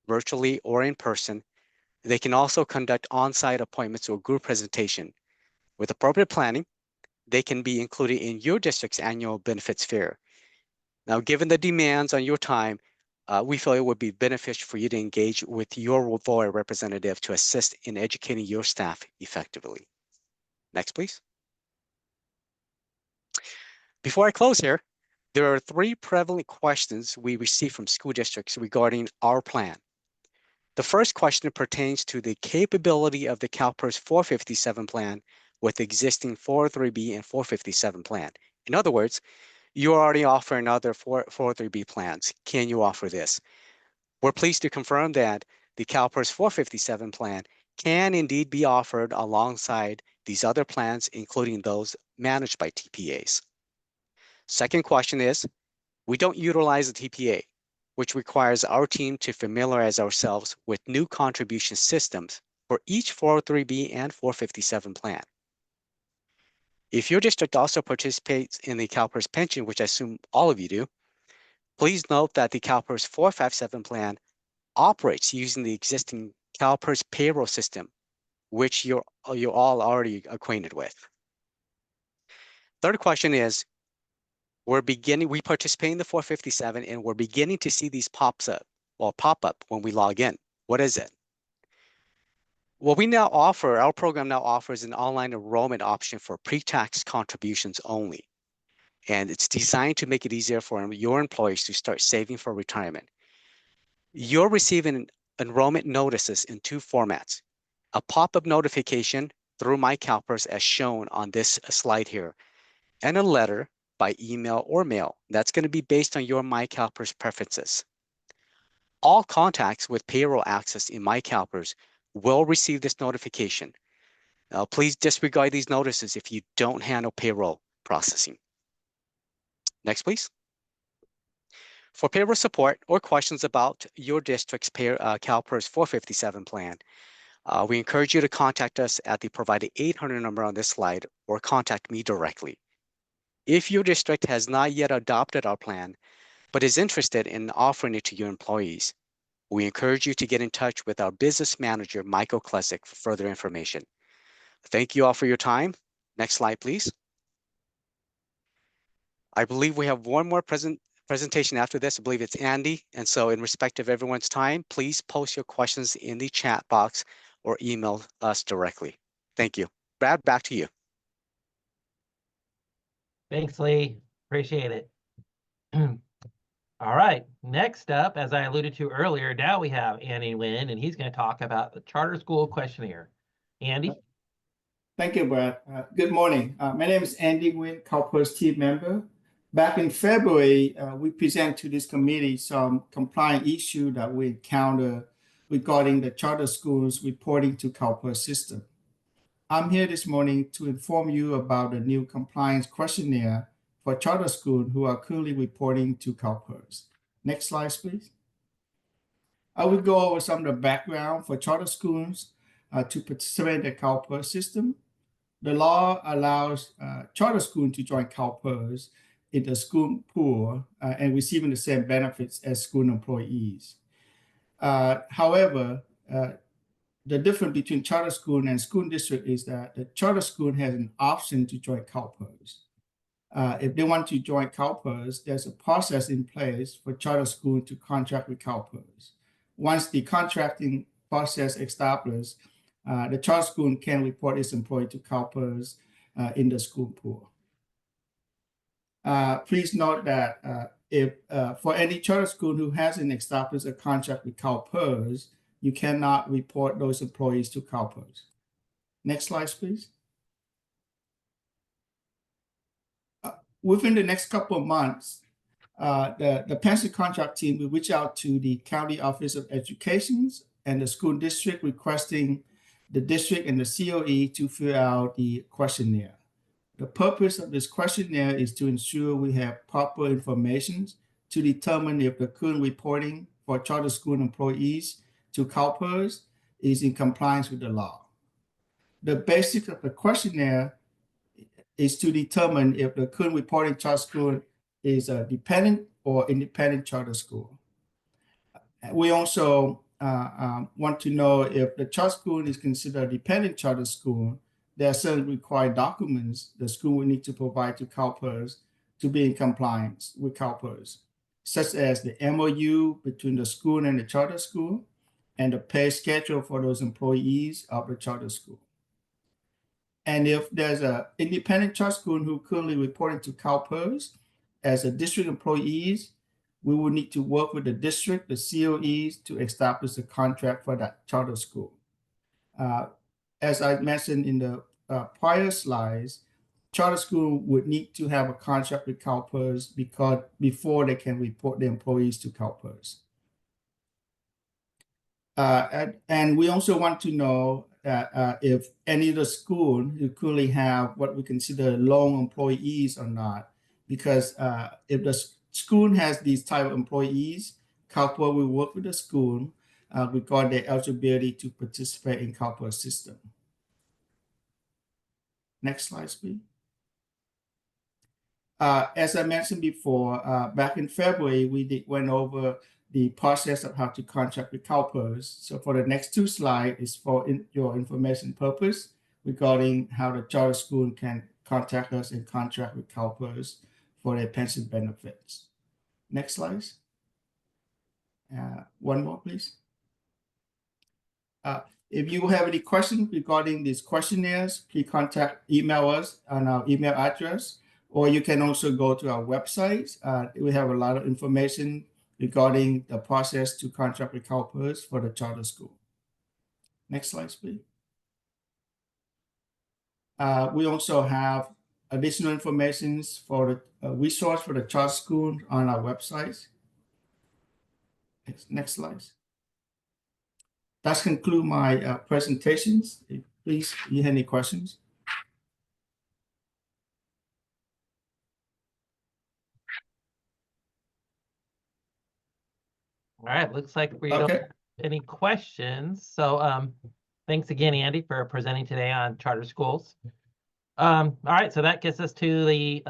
virtually, or in person. They can also conduct on-site appointments or group presentation. With appropriate planning, they can be included in your district's annual benefits fair. Now, given the demands on your time, we feel it would be beneficial for you to engage with your Voya representative to assist in educating your staff effectively. Next, please. Before I close here, there are 3 prevalent questions we receive from school districts regarding our plan. The first question pertains to the capability of the CalPERS 457 plan with existing 403B and 457 plan. In other words, you already offer another 403B plans. Can you offer this? We're pleased to confirm that the CalPERS 457 plan can indeed be offered alongside these other plans, including those managed by TPAs. Second question is, we don't utilize the TPA, which requires our team to familiarize ourselves with new contribution systems for each 403B and 457 plan. If your district also participates in the CalPERS pension, which I assume all of you do, please note that the CalPERS 457 plan operates using the existing CalPERS payroll system, which you're all already acquainted with. Third question is, we participate in the 457 and we're beginning to see these pop up when we log in. What is it? Well, our program now offers an online enrollment option for pre-tax contributions only. And it's designed to make it easier for your employees to start saving for retirement. You're receiving enrollment notices in 2 formats, a pop-up notification through myCalPERS as shown on this slide here, and a letter by email or mail. That's going to be based on your myCalPERS preferences. All contacts with payroll access in myCalPERS will receive this notification. Now, please disregard these notices if you don't handle payroll processing. Next, please. For payroll support or questions about your district's CalPERS 457 plan, We encourage you to contact us at the provided 800 number on this slide or contact me directly. If your district has not yet adopted our plan, but is interested in offering it to your employees, we encourage you to get in touch with our business manager, Michael Klesick, for further information. Thank you all for your time. Next slide, please. I believe we have one more presentation after this. I believe it's Andy. And so in respect of everyone's time, please post your questions in the chat box or email us directly. Thank you. Brad, back to you. Thanks, Lee. Appreciate it. All right, next up, as I alluded to earlier, now we have Andy Nguyen, and he's going to talk about the charter school questionnaire. Andy? Thank you, Brad. Good morning. My name is Andy Nguyen, CalPERS team member. Back in February, we presented to this committee some compliance issue that we encountered regarding the charter schools reporting to CalPERS system. I'm here this morning to inform you about the new compliance questionnaire for charter schools who are currently reporting to CalPERS. Next slide, please. I will go over some of the background for charter schools to participate in the CalPERS system. The law allows charter schools to join CalPERS in the school pool and receiving the same benefits as school employees. However, the difference between charter school and school district is that the charter school has an option to join CalPERS. If they want to join CalPERS, there's a process in place for charter school to contract with CalPERS. Once the contracting process established, the charter school can report its employee to CalPERS in the school pool. Please note that if for any charter school who hasn't established a contract with CalPERS, you cannot report those employees to CalPERS. Next slide, please. Within the next couple of months, the pension contract team will reach out to the County Office of Education and the school district requesting the district and the COE to fill out the questionnaire. The purpose of this questionnaire is to ensure we have proper information to determine if the current reporting for charter school employees to CalPERS is in compliance with the law. The basics of the questionnaire is to determine if the current reporting charter school is a dependent or independent charter school. We also want to know if the charter school is considered a dependent charter school. There are certain required documents the school will need to provide to CalPERS to be in compliance with CalPERS, such as the MOU between the school and the charter school, and the pay schedule for those employees of the charter school. And if there's an independent charter school who currently reporting to CalPERS as a district employees, we will need to work with the district, the COEs, to establish a contract for that charter school. As I mentioned in the prior slides, charter school would need to have a contract with CalPERS before they can report the employees to CalPERS. And we also want to know that if any of the schools who currently have what we consider lone employees or not, because if the school has these type of employees, CalPERS will work with the school regarding their eligibility to participate in CalPERS system. Next slide, please. As I mentioned before, back in February, we went over the process of how to contract with CalPERS. So for the next two slides is for your information purpose regarding how the charter school can contact us and contract with CalPERS for their pension benefits. Next slide. One more, please. If you have any questions regarding these questionnaires, please email us on our email address, or you can also go to our website. We have a lot of information regarding the process to contract with CalPERS for the charter school. Next slide, please. We also have additional information for the resource for the charter school on our website. Next slide. That concludes my presentations. Please, if you have any questions. All right, looks like we don't have any questions. So Thanks again, Andy, for presenting today on charter schools. All right, so that gets us to the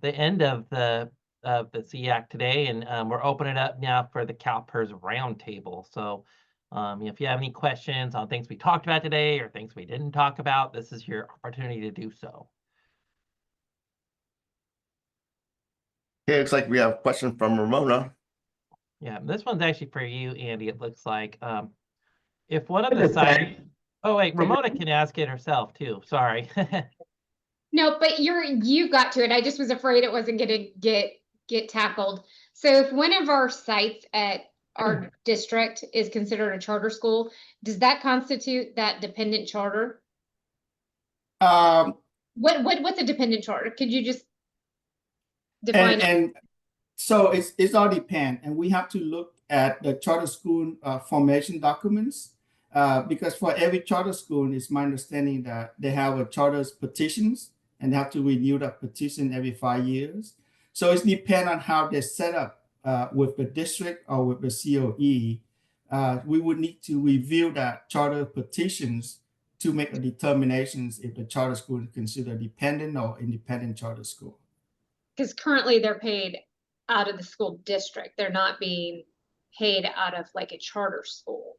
end of the SEAC today, and we're opening it up now for the CalPERS Roundtable. So if you have any questions on things we talked about today or things we didn't talk about, this is your opportunity to do so. Okay, looks like we have a question from Ramona. Yeah, this one's actually for you, Andy, it looks like. If one of the sites... Oh, wait, Ramona can ask it herself, too. Sorry. No, but you got to it. I just was afraid it wasn't going to get tackled. So if one of our sites at our district is considered a charter school, does that constitute that dependent charter? What's a dependent charter? Could you just define it? And so it's all depend, and we have to look at the charter school formation documents because for every charter school, it's my understanding that they have a charter's petitions and they have to renew that petition every 5 years. So it depends on how they're set up with the district or with the COE. We would need to review that charter petitions to make a determinations if the charter school is considered dependent or independent charter school. Because currently they're paid out of the school district. They're not being paid out of like a charter school.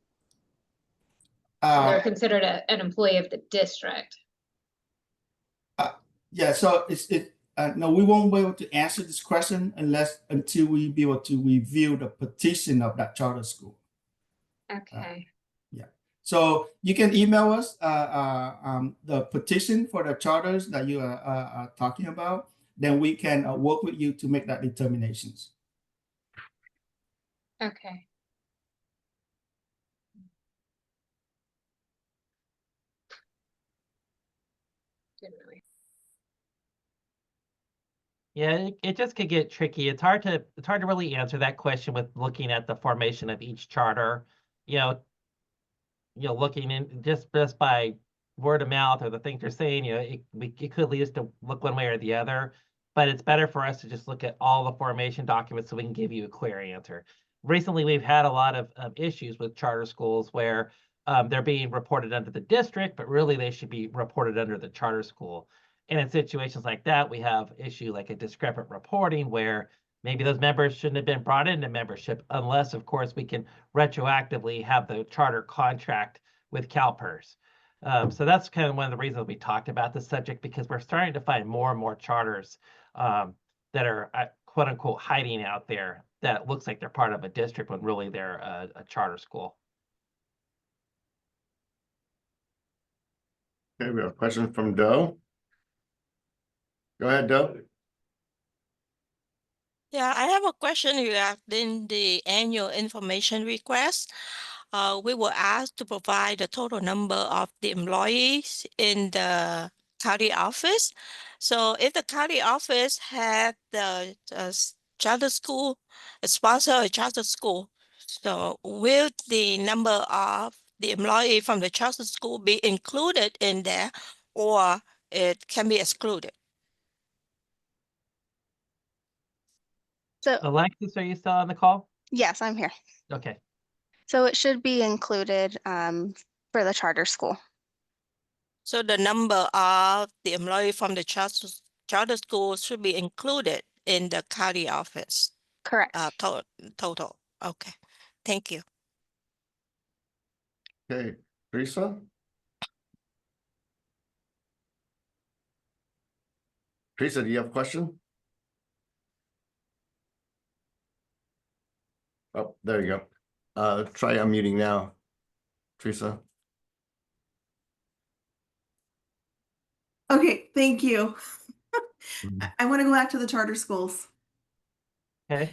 So they're considered an employee of the district. Yeah, so no, we won't be able to answer this question until we be able to review the petition of that charter school. Okay. Yeah, so you can email us the petition for the charters that you are talking about. Then we can work with you to make that determinations. Okay. Didn't really. Yeah, it just could get tricky. It's hard to really answer that question with looking at the formation of each charter. Looking in just by word of mouth or the things they're saying, it could lead us to look one way or the other. But it's better for us to just look at all the formation documents so we can give you a clear answer. Recently, we've had a lot of issues with charter schools where they're being reported under the district, but really they should be reported under the charter school. And in situations like that, we have issue like a discrepant reporting where maybe those members shouldn't have been brought into membership unless, of course, we can retroactively have the charter contract with CalPERS. So that's kind of one of the reasons we talked about this subject, because we're starting to find more and more charters that are quote unquote hiding out there that looks like they're part of a district when really they're a charter school. Okay, we have a question from Doe. Go ahead, Doe. Yeah, I have a question regarding the annual information request. We were asked to provide the total number of the employees in the county office. So if the county office had the charter school, sponsor a charter school, so will the number of the employee from the charter school be included in there, or it can be excluded? So Alexis, are you still on the call? yes, I'm here. Okay. So it should be included for the charter school. So the number of the employee from the charter school should be included in the county office. Correct. Total. Okay. Thank you. Okay, Teresa. Teresa, do you have a question? Oh, there you go. Try unmuting now, Teresa. Okay, thank you. I want to go back to the charter schools. Okay.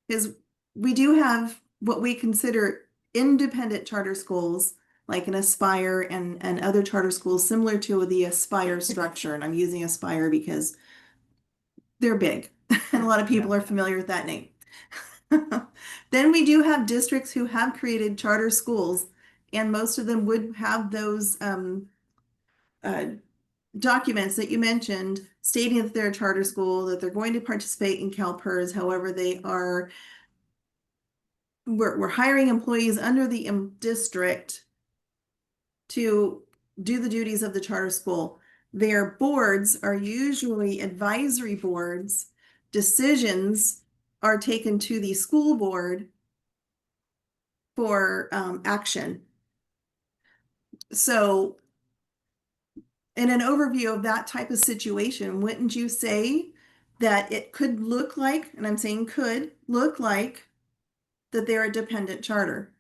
Because we do have what we consider independent charter schools, like an Aspire and other charter schools similar to the Aspire structure. And I'm using Aspire because they're big and a lot of people are familiar with that name. Then we do have districts who have created charter schools, and most of them would have those documents that you mentioned stating that they're a charter school, that they're going to participate in CalPERS. However, we're hiring employees under the district to do the duties of the charter school. Their boards are usually advisory boards. Decisions are taken to the school board for action. So in an overview of that type of situation, wouldn't you say that it could look like, and I'm saying could look like, that they're a dependent charter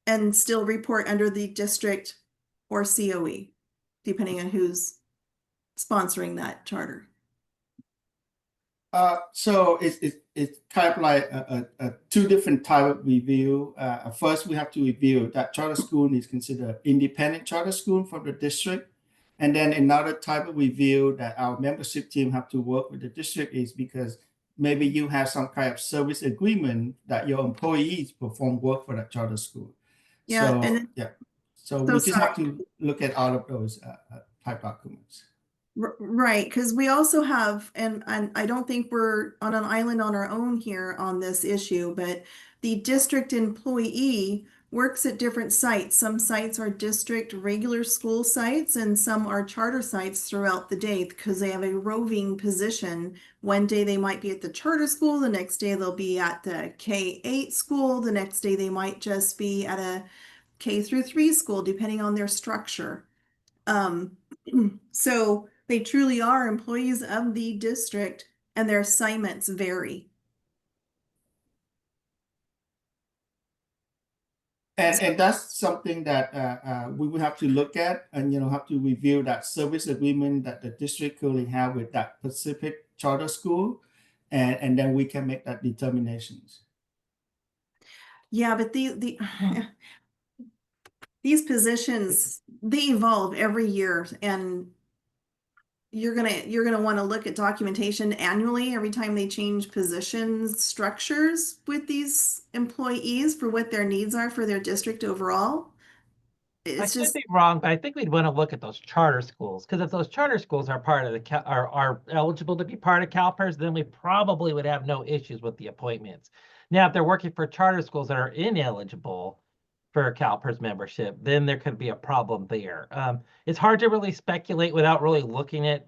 and still report under the district or COE, depending on who's sponsoring that charter? So it's kind of like a two different type of review. First, we have to review that charter school is considered independent charter school from the district. And then another type of review that our membership team have to work with the district is because maybe you have some kind of service agreement that your employees perform work for that charter school. Yeah, So we just have to look at all of those type documents. Right, because we also have, and I don't think we're on an island on our own here on this issue, but the district employee works at different sites. Some sites are district regular school sites and some are charter sites throughout the day because they have a roving position. One day they might be at the charter school, the next day they'll be at the K-8 school, the next day they might just be at a K-3 school, depending on their structure. So they truly are employees of the district and their assignments vary. And that's something that we would have to look at and, have to review that service agreement that the district currently have with that specific charter school. And then we can make that determinations. Yeah, but these positions, they evolve every year, and you're gonna want to look at documentation annually every time they change positions structures with these employees for what their needs are for their district overall. It's I could be wrong, but I think we'd want to look at those charter schools, because if those charter schools are part of the are eligible to be part of CalPERS, then we probably would have no issues with the appointments. Now, if they're working for charter schools that are ineligible for CalPERS membership, then there could be a problem there. It's hard to really speculate without really looking at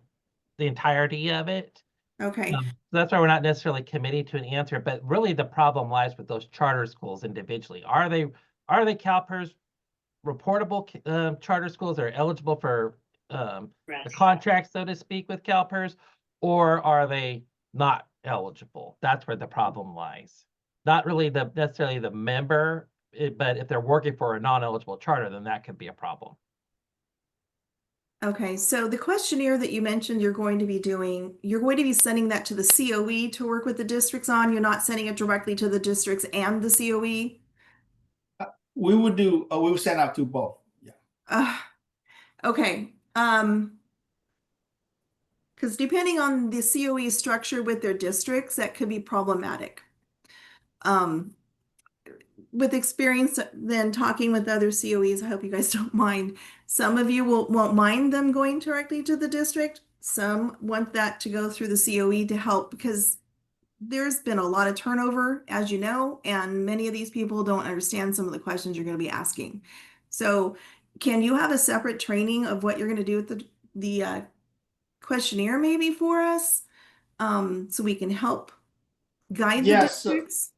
the entirety of it. Okay. So that's why we're not necessarily committing to an answer, but really the problem lies with those charter schools individually. Are they CalPERS reportable charter schools that are eligible for the contract, so to speak, with CalPERS, or are they not eligible? That's where the problem lies. Not really necessarily the member, but if they're working for a non-eligible charter, then that could be a problem. Okay, so the questionnaire that you mentioned you're going to be doing, you're going to be sending that to the COE to work with the districts on. You're not sending it directly to the districts and the COE? We would do, we would send out to both. Yeah. Okay. Because depending on the COE structure with their districts, that could be problematic. With experience then talking with other COEs, I hope you guys don't mind. Some of you won't mind them going directly to the district. Some want that to go through the COE to help, because there's been a lot of turnover, as you know, and many of these people don't understand some of the questions you're going to be asking. So can you have a separate training of what you're going to do with the questionnaire maybe for us, so we can help guide the districts?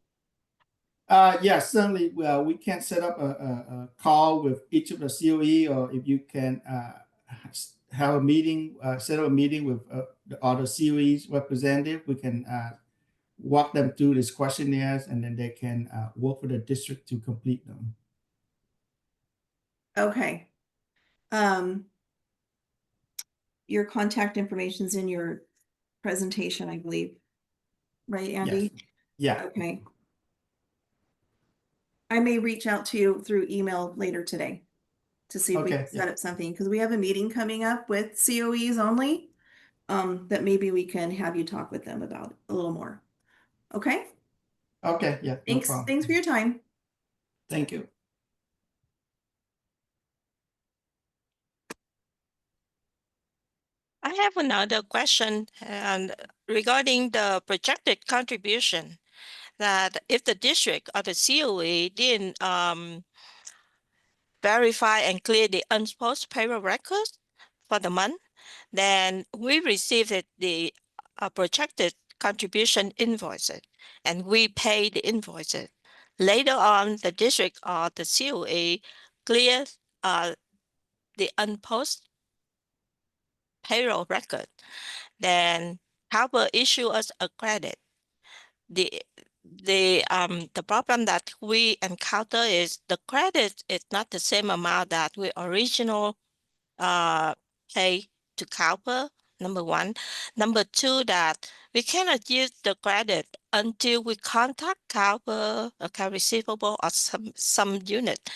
Yes, certainly. Well, we can set up a call with each of the COE, or if you can have a meeting, set up a meeting with the other COEs representative, we can walk them through these questionnaires, and then they can work with the district to complete them. Okay. Your contact information is in your presentation, I believe. Right, Andy? Yes. Yeah. Okay. I may reach out to you through email later today to see if we can set up something, because we have a meeting coming up with COEs only, that maybe we can have you talk with them about a little more. Okay? Okay, yeah. Thanks. No problem. Thanks for your time. Thank you. I have another question regarding the projected contribution, that if the district or the COE didn't verify and clear the unposted payroll records for the month. Then we received the projected contribution invoices, and we pay the invoices. Later on, the district or the COE clears the unposted payroll record. Then CalPERS issue us a credit. The problem that we encounter is the credit is not the same amount that we original pay to CalPERS, number one. Number two, that we cannot use the credit until we contact CalPERS, account receivable, or some unit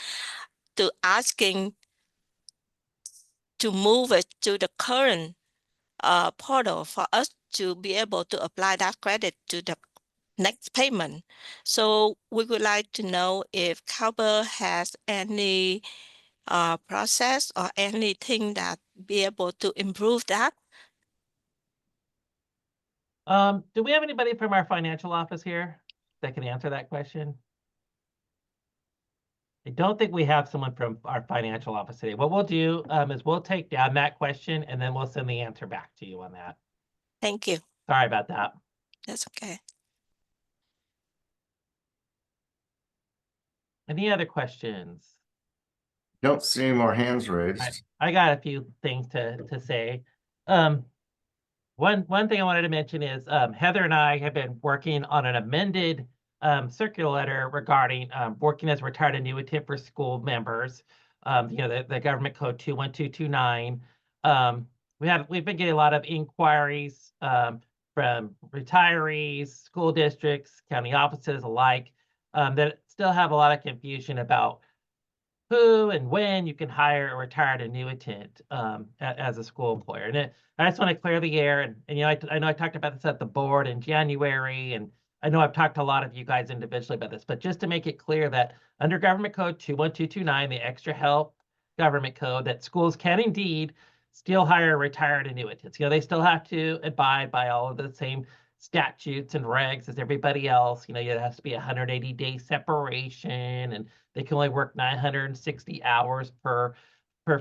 to asking to move it to the current portal for us to be able to apply that credit to the next payment. So we would like to know if CalPERS has any process or anything that be able to improve that. Do we have anybody from our financial office here that can answer that question? I don't think we have someone from our financial office today. What we'll do is we'll take down that question and then we'll send the answer back to you on that. Thank you. Sorry about that. That's okay. Any other questions? Don't see any more hands raised. I got a few things to say. One thing I wanted to mention is Heather and I have been working on an amended circular letter regarding working as retired annuitant for school members. The government code 21229. We've been getting a lot of inquiries from retirees, school districts, county offices alike that still have a lot of confusion about who and when you can hire a retired annuitant as a school employer. And I just want to clear the air. And I know I talked about this at the board in January, and I know I've talked to a lot of you guys individually about this, but just to make it clear that under Government Code 21229, the extra help government code, that schools can indeed still hire retired annuitants. They still have to abide by all of the same statutes and regs as everybody else. It has to be 180-day separation, and they can only work 960 hours per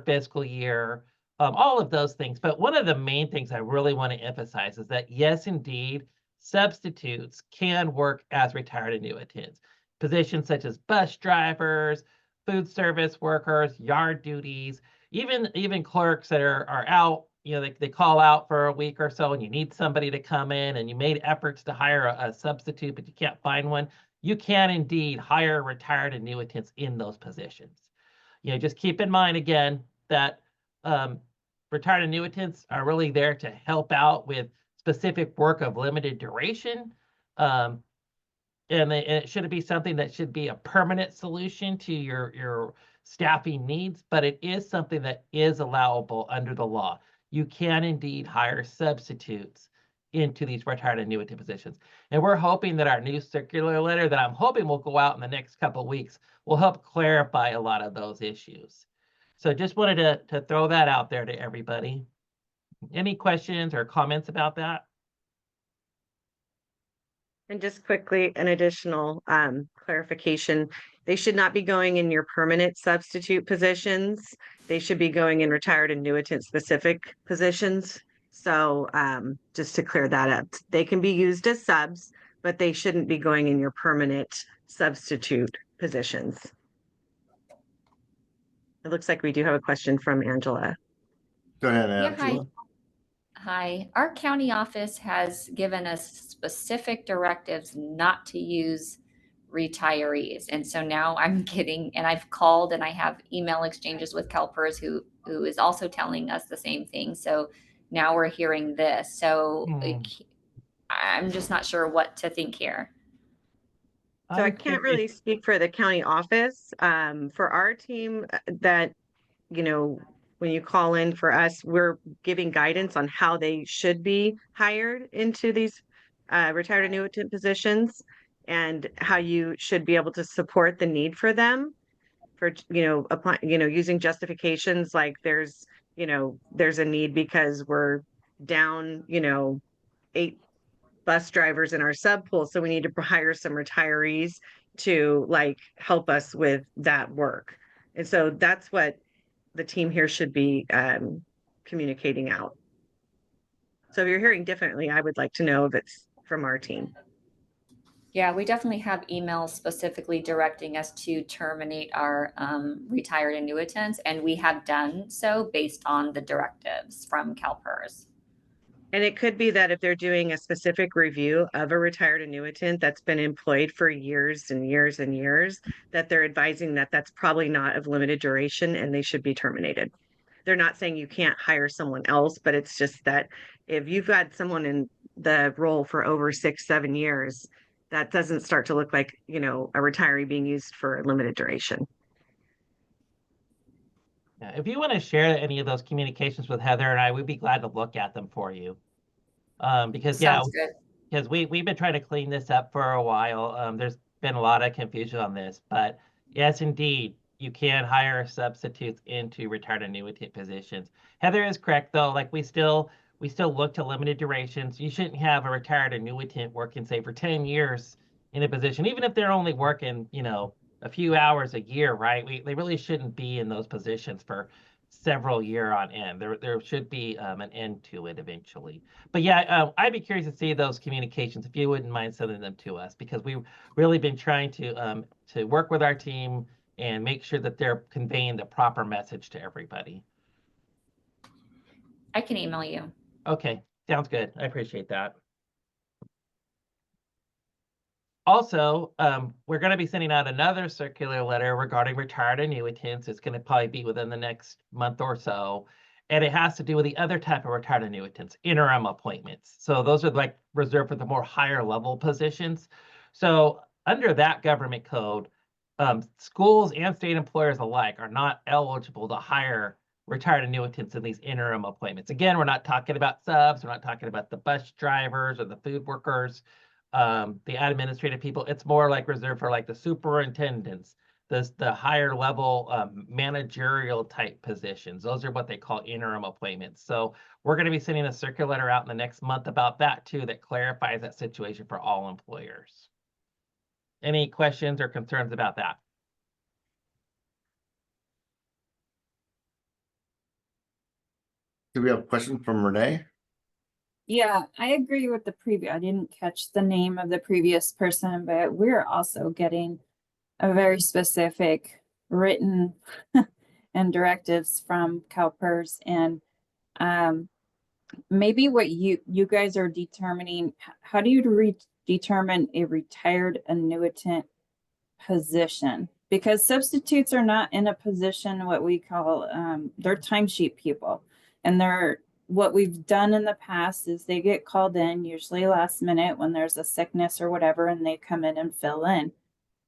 fiscal year. All of those things. But one of the main things I really want to emphasize is that, yes, indeed, substitutes can work as retired annuitants. Positions such as bus drivers, food service workers, yard duties, even clerks that are out, they call out for a week or so and you need somebody to come in and you made efforts to hire a substitute, but you can't find one. You can indeed hire retired annuitants in those positions. Just keep in mind again that retired annuitants are really there to help out with specific work of limited duration. And it shouldn't be something that should be a permanent solution to your staffing needs, but it is something that is allowable under the law. You can indeed hire substitutes into these retired annuitant positions. And we're hoping that our new circular letter that I'm hoping will go out in the next couple of weeks will help clarify a lot of those issues. So just wanted to throw that out there to everybody. Any questions or comments about that? And just quickly, an additional clarification. They should not be going in your permanent substitute positions. They should be going in retired annuitant specific positions. So just to clear that up, they can be used as subs, but they shouldn't be going in your permanent substitute positions. It looks like we do have a question from Angela. Go ahead, Yeah, Angela. Hi. Our county office has given us specific directives not to use retirees. And so now I'm getting, and I've called and I have email exchanges with CalPERS who is also telling us the same thing. So now we're hearing this. So I'm just not sure what to think here. So I can't really speak for the county office. For our team that, when you call in for us, we're giving guidance on how they should be hired into these retired annuitant positions and how you should be able to support the need for them for, apply, using justifications like there's a need because we're down, 8 bus drivers in our sub pool. So we need to hire some retirees to help us with that work. And so that's what the team here should be communicating out. So if you're hearing differently, I would like to know if it's from our team. Yeah, we definitely have emails specifically directing us to terminate our retired annuitants, and we have done so based on the directives from CalPERS. And it could be that if they're doing a specific review of a retired annuitant that's been employed for years and years and years, that they're advising that that's probably not of limited duration and they should be terminated. They're not saying you can't hire someone else, but it's just that if you've got someone in the role for over 6-7 years, that doesn't start to look like, you know, a retiree being used for a limited duration. Yeah, if you want to share any of those communications with Heather and I, we'd be glad to look at them for you. Because Sounds good. because we've been trying to clean this up for a while. There's been a lot of confusion on this, but yes, indeed, you can hire substitutes into retired annuitant positions. Heather is correct though. Like we still look to limited durations. You shouldn't have a retired annuitant working, say, for 10 years in a position, even if they're only working, you know, a few hours a year, right? They really shouldn't be in those positions for several year on end. There should be an end to it eventually. But yeah, I'd be curious to see those communications if you wouldn't mind sending them to us, because we've really been trying to work with our team and make sure that they're conveying the proper message to everybody. I can email you. Okay, sounds good. I appreciate that. Also, we're going to be sending out another circular letter regarding retired annuitants. It's going to probably be within the next month or so. And it has to do with the other type of retired annuitants, interim appointments. So those are like reserved for the more higher level positions. So under that government code, schools and state employers alike are not eligible to hire retired annuitants in these interim appointments. Again, we're not talking about subs. We're not talking about the bus drivers or the food workers. The administrative people. It's more like reserved for like the superintendents, the higher level managerial type positions. Those are what they call interim appointments. So we're going to be sending a circular letter out in the next month about that too, that clarifies that situation for all employers. Any questions or concerns about that? Do we have a question from Renee? Yeah, I agree with the previous. I didn't catch the name of the previous person, but we're also getting a very specific written and directives from CalPERS, and maybe what you guys are determining. How do you determine a retired annuitant position? Because substitutes are not in a position what we call they're timesheet people, and they're what we've done in the past is they get called in usually last minute when there's a sickness or whatever, and they come in and fill in.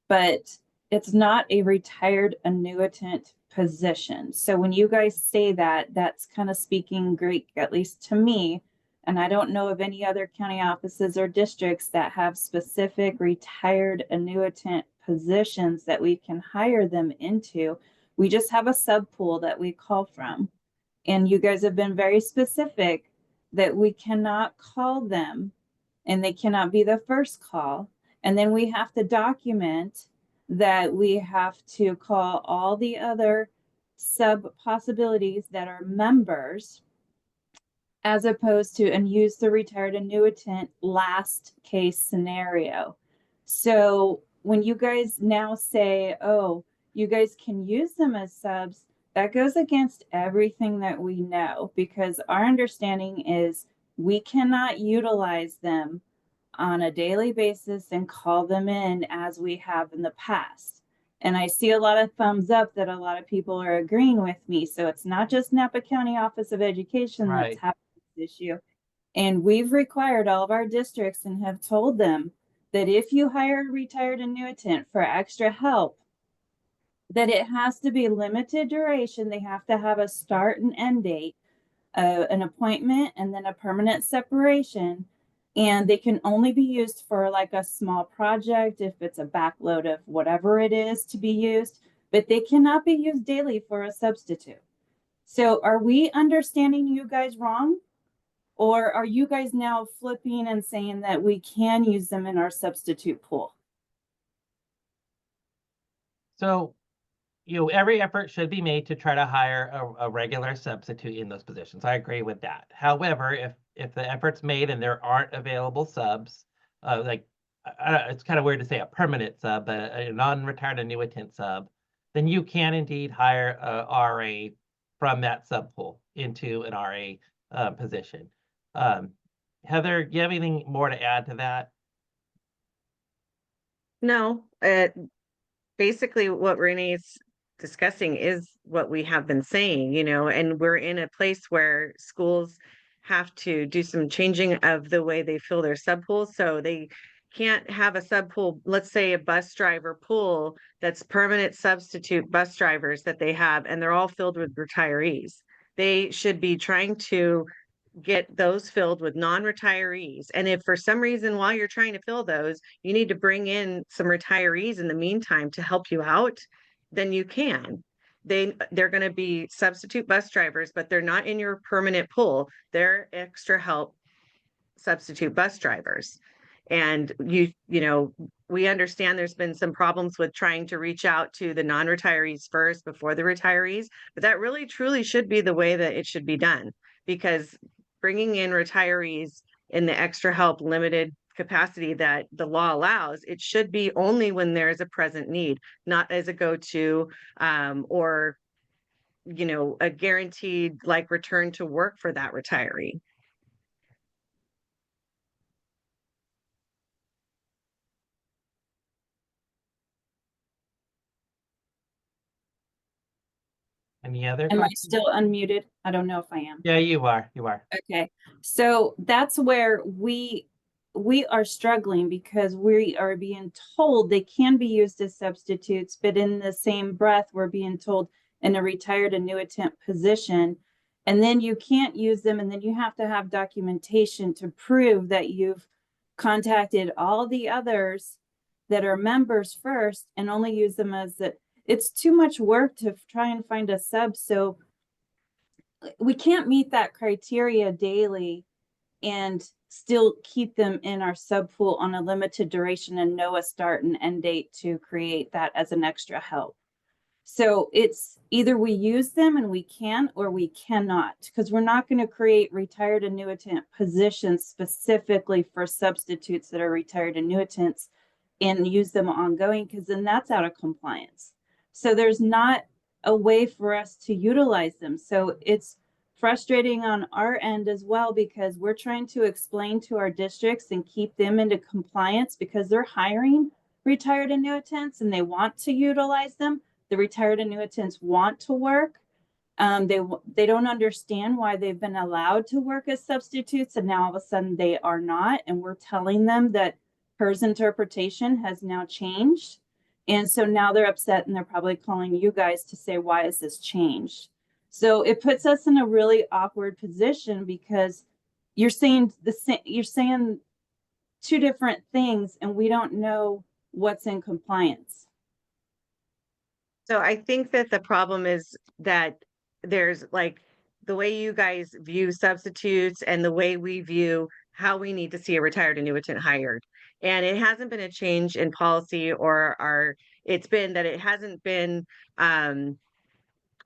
But it's not a retired annuitant position. So when you guys say that, that's kind of speaking Greek, at least to me. And I don't know of any other county offices or districts that have specific retired annuitant positions that we can hire them into. We just have a sub pool that we call from. And you guys have been very specific that we cannot call them and they cannot be the first call. And then we have to document that we have to call all the other sub possibilities that are members, as opposed to, and use the retired annuitant last case scenario. So when you guys now say, oh, you guys can use them as subs, that goes against everything that we know, because our understanding is we cannot utilize them on a daily basis and call them in as we have in the past. And I see a lot of thumbs up that a lot of people are agreeing with me. So it's not just Napa County Office of Education Right. that's having this issue. And we've required all of our districts and have told them that if you hire a retired annuitant for extra help, that it has to be limited duration. They have to have a start and end date, an appointment, and then a permanent separation. And they can only be used for like a small project if it's a backload of whatever it is to be used, but they cannot be used daily for a substitute. So are we understanding you guys wrong? Or are you guys now flipping and saying that we can use them in our substitute pool? So every effort should be made to try to hire a regular substitute in those positions. I agree with that. However, if the effort's made and there aren't available subs, it's kind of weird to say a permanent sub, but a non-retired annuitant sub, then you can indeed hire a RA from that sub pool into an RA position. Heather, do you have anything more to add to that? No, basically what Renee's discussing is what we have been saying, and we're in a place where schools have to do some changing of the way they fill their sub pools. So they can't have a sub pool, let's say a bus driver pool that's permanent substitute bus drivers that they have, and they're all filled with retirees. They should be trying to get those filled with non-retirees. And if for some reason while you're trying to fill those, you need to bring in some retirees in the meantime to help you out, then you can. They're going to be substitute bus drivers, but they're not in your permanent pool. They're extra help substitute bus drivers. And we understand there's been some problems with trying to reach out to the non-retirees first before the retirees, but that really truly should be the way that it should be done, because bringing in retirees in the extra help limited capacity that the law allows, it should be only when there's a present need, not as a go-to or a guaranteed like return to work for that retiree. Any other Am I questions? still unmuted? I don't know if I am. Yeah, you are. Okay, so that's where we are struggling, because we are being told they can be used as substitutes, but in the same breath, we're being told in a retired annuitant position, and then you can't use them, and then you have to have documentation to prove that you've contacted all the others that are members first and only use them as that. It's too much work to try and find a sub, so we can't meet that criteria daily and still keep them in our sub pool on a limited duration and know a start and end date to create that as an extra help. So it's either we use them and we can, or we cannot, because we're not going to create retired annuitant positions specifically for substitutes that are retired annuitants and use them ongoing, because then that's out of compliance. So there's not a way for us to utilize them. So it's frustrating on our end as well, because we're trying to explain to our districts and keep them into compliance, because they're hiring retired annuitants and they want to utilize them. The retired annuitants want to work. They don't understand why they've been allowed to work as substitutes and now all of a sudden they are not. And we're telling them that PERS interpretation has now changed. And so now they're upset and they're probably calling you guys to say, why is this changed? So it puts us in a really awkward position, because you're saying two different things and we don't know what's in compliance. So I think that the problem is that there's like the way you guys view substitutes and the way we view how we need to see a retired annuitant hired. And it hasn't been a change in policy it's been that it hasn't been,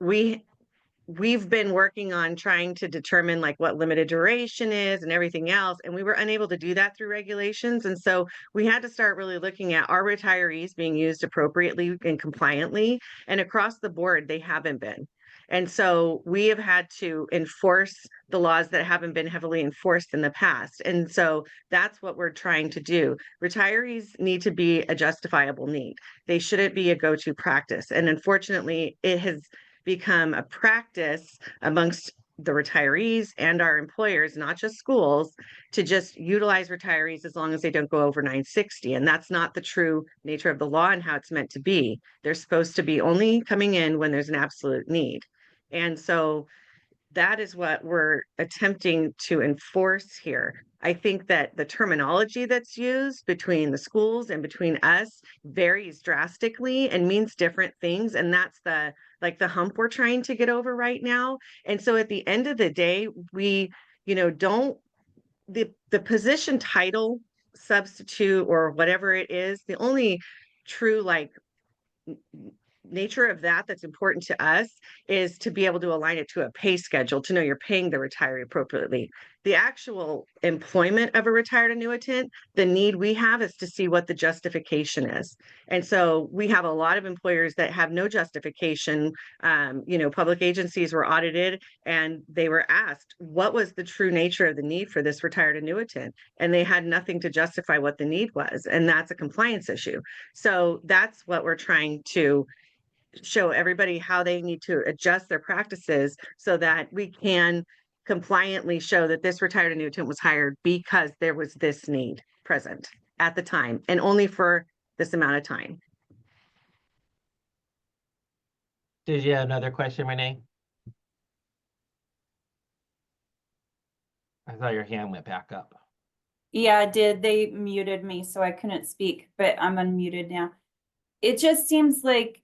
we've been working on trying to determine like what limited duration is and everything else. And we were unable to do that through regulations. And so we had to start really looking at our retirees being used appropriately and compliantly, and across the board, they haven't been. And so we have had to enforce the laws that haven't been heavily enforced in the past. And so that's what we're trying to do. Retirees need to be a justifiable need. They shouldn't be a go-to practice. And unfortunately, it has become a practice amongst the retirees and our employers, not just schools, to just utilize retirees as long as they don't go over 960. And that's not the true nature of the law and how it's meant to be. They're supposed to be only coming in when there's an absolute need. And so that is what we're attempting to enforce here. I think that the terminology that's used between the schools and between us varies drastically and means different things. And that's the hump we're trying to get over right now. And so at the end of the day, we, the position title substitute or whatever it is, the only true nature of that's important to us is to be able to align it to a pay schedule, to know you're paying the retiree appropriately. The actual employment of a retired annuitant, the need we have is to see what the justification is. And so we have a lot of employers that have no justification. Public agencies were audited and they were asked, what was the true nature of the need for this retired annuitant? And they had nothing to justify what the need was. And that's a compliance issue. So that's what we're trying to show everybody, how they need to adjust their practices so that we can compliantly show that this retired annuitant was hired because there was this need present at the time and only for this amount of time. Did you have another question, Renee? I thought your hand went back up. Yeah, I did. They muted me, so I couldn't speak, but I'm unmuted now. It just seems like,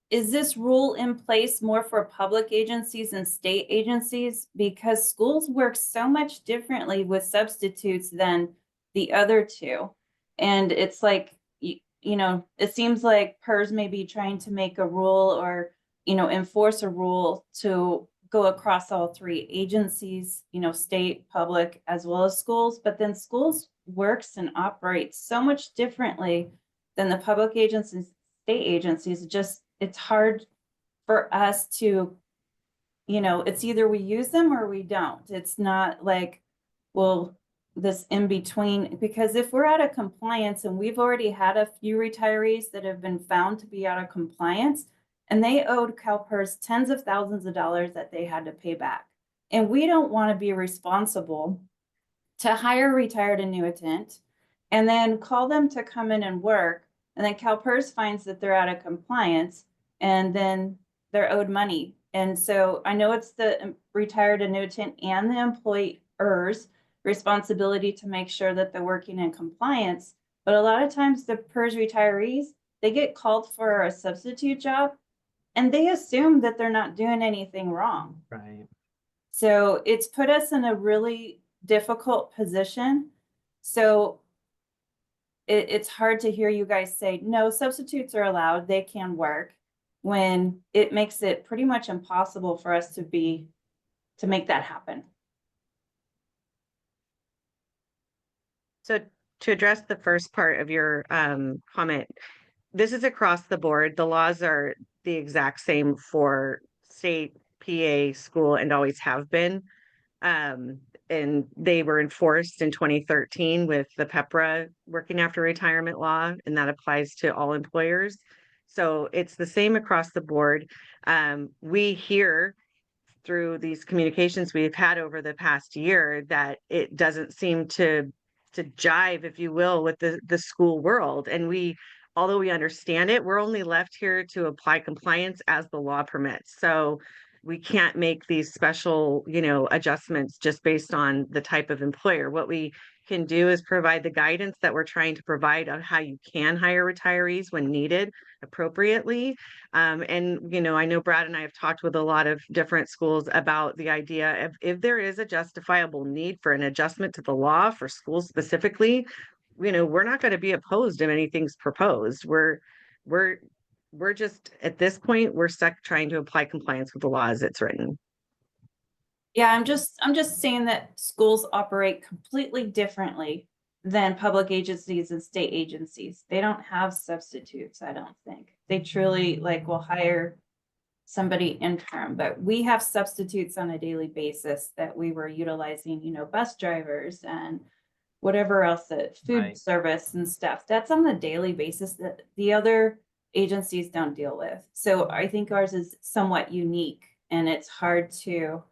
is this rule in place more for public agencies and state agencies? Because schools work so much differently with substitutes than the other two. And it's like, it seems like PERS may be trying to make a rule or, enforce a rule to go across all three agencies, state, public, as well as schools. But then schools works and operates so much differently than the public agencies, state agencies. It's hard for us to, it's either we use them or we don't. It's not like, well, this in between, because if we're out of compliance and we've already had a few retirees that have been found to be out of compliance and they owed CalPERS tens of thousands of dollars that they had to pay back. And we don't want to be responsible to hire a retired annuitant and then call them to come in and work. And then CalPERS finds that they're out of compliance and then they're owed money. And so I know it's the retired annuitant and the employer's responsibility to make sure that they're working in compliance. But a lot of times the PERS retirees, they get called for a substitute job and they assume that they're not doing anything wrong. Right. So it's put us in a really difficult position. So it's hard to hear you guys say, no, substitutes are allowed, they can work, when it makes it pretty much impossible for us to make that happen. So to address the first part of your comment, this is across the board. The laws are the exact same for state, PA, school, and always have been. And they were enforced in 2013 with the PEPRA working after retirement law, and that applies to all employers. So it's the same across the board. We hear through these communications we've had over the past year that it doesn't seem to jive, if you will, with the school world. And although we understand it, we're only left here to apply compliance as the law permits. So we can't make these special, adjustments just based on the type of employer. What we can do is provide the guidance that we're trying to provide on how you can hire retirees when needed appropriately. And, I know Brad and I have talked with a lot of different schools about the idea of if there is a justifiable need for an adjustment to the law for schools specifically, we're not going to be opposed if anything's proposed. We're just, at this point, we're stuck trying to apply compliance with the law as it's written. Yeah, I'm just saying that schools operate completely differently than public agencies and state agencies. They don't have substitutes, I don't think. They truly will hire somebody interim, but we have substitutes on a daily basis that we were utilizing, bus drivers and whatever else, that food service and stuff. That's on a daily basis that the other agencies don't deal with. So I think ours is somewhat unique, and it's hard to,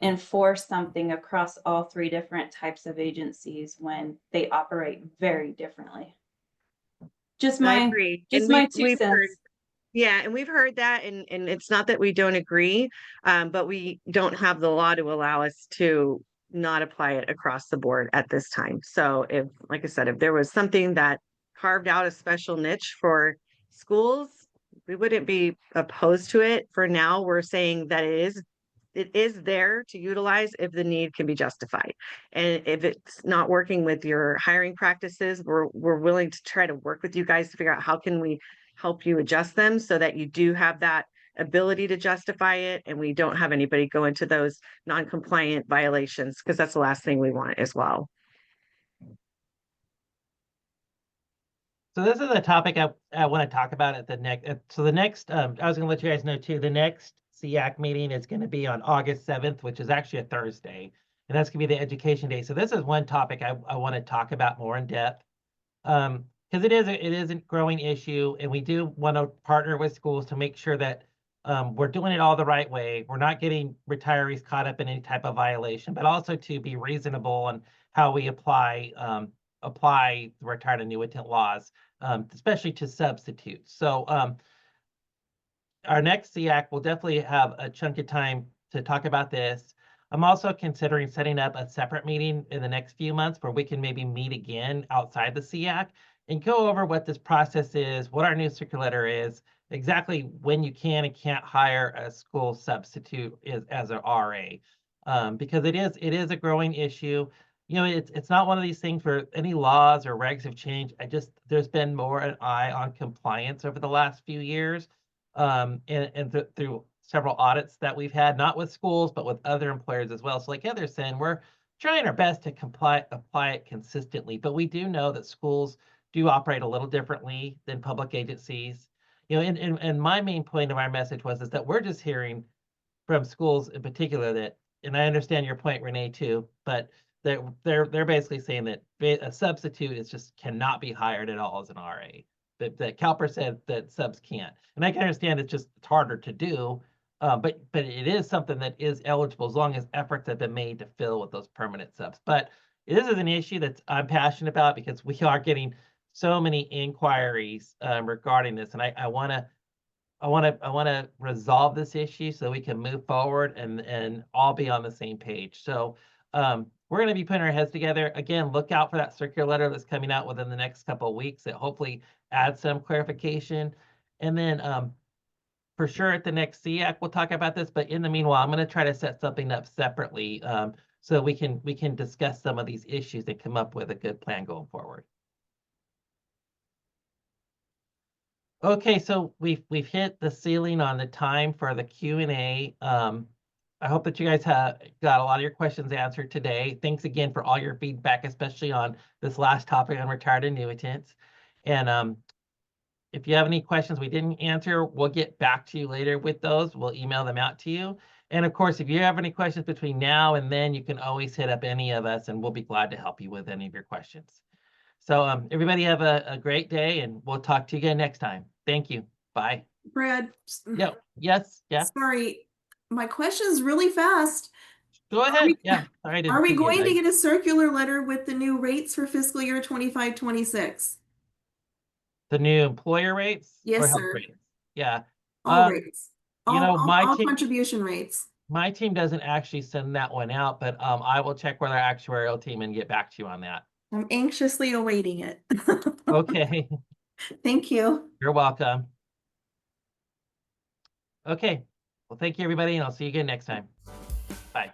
enforce something across all three different types of agencies when they operate very differently. Just I my, agree. just And my we've 2 heard, cents. yeah, and we've heard that, and it's not that we don't agree, but we don't have the law to allow us to not apply it across the board at this time. So if, like I said, if there was something that carved out a special niche for schools, we wouldn't be opposed to it. For now, we're saying that it is it is there to utilize if the need can be justified. And if it's not working with your hiring practices, we're willing to try to work with you guys to figure out how can we help you adjust them so that you do have that ability to justify it and we don't have anybody go into those non-compliant violations, because that's the last thing we want as well. So this is a topic I want to talk about at the next. So the next, I was going to let you guys know too, the next SEAC meeting is going to be on August 7th, which is actually a Thursday, and that's going to be the education day. So this is one topic I want to talk about more in depth, because it is a growing issue, and we do want to partner with schools to make sure that we're doing it all the right way. We're not getting retirees caught up in any type of violation, but also to be reasonable on how we apply the retired annuitant laws, especially to substitutes. So our next SEAC will definitely have a chunk of time to talk about this. I'm also considering setting up a separate meeting in the next few months where we can maybe meet again outside the SEAC and go over what this process is, what our new circular is, exactly when you can and can't hire a school substitute as an RA, because it is a growing issue. You know, it's not one of these things where any laws or regs have changed. There's been more an eye on compliance over the last few years, and through several audits that we've had, not with schools, but with other employers as well. So like Heather's saying, we're trying our best to apply it consistently, but we do know that schools do operate a little differently than public agencies. You know, and my main point of our message is that we're just hearing from schools in particular that, and I understand your point, Renee, too, but they're basically saying that a substitute is just cannot be hired at all as an RA. That CalPERS said that subs can't, and I can understand it's harder to do, but it is something that is eligible as long as efforts have been made to fill with those permanent subs. But this is an issue that I'm passionate about because we are getting so many inquiries regarding this, and I want to resolve this issue so we can move forward and all be on the same page. So we're going to be putting our heads together. Again, look out for that circular letter that's coming out within the next couple of weeks that hopefully adds some clarification. And then for sure at the next SEAC, we'll talk about this. But in the meanwhile, I'm going to try to set something up separately so we can discuss some of these issues and come up with a good plan going forward. Okay, so we've hit the ceiling on the time for the Q&A. I hope that you guys have got a lot of your questions answered today. Thanks again for all your feedback, especially on this last topic on retired annuitants. And if you have any questions we didn't answer, we'll get back to you later with those. We'll email them out to you. And of course, if you have any questions between now and then, you can always hit up any of us and we'll be glad to help you with any of your questions. So everybody have a great day and we'll talk to you again next time. Thank you. Bye. Brad. Yeah. Yes. Yeah. Sorry, my question's really fast. Go ahead. Yeah. Sorry, Are we going to get a circular letter with the new rates for fiscal year 25-26? The new employer rates? Yes, or health sir. rates? Yeah. All rates. All contribution rates. My team doesn't actually send that one out, but I will check with our actuarial team and get back to you on that. I'm anxiously awaiting it. Okay. Thank you. You're welcome. Okay. Well, thank you, everybody, and I'll see you again next time. Bye.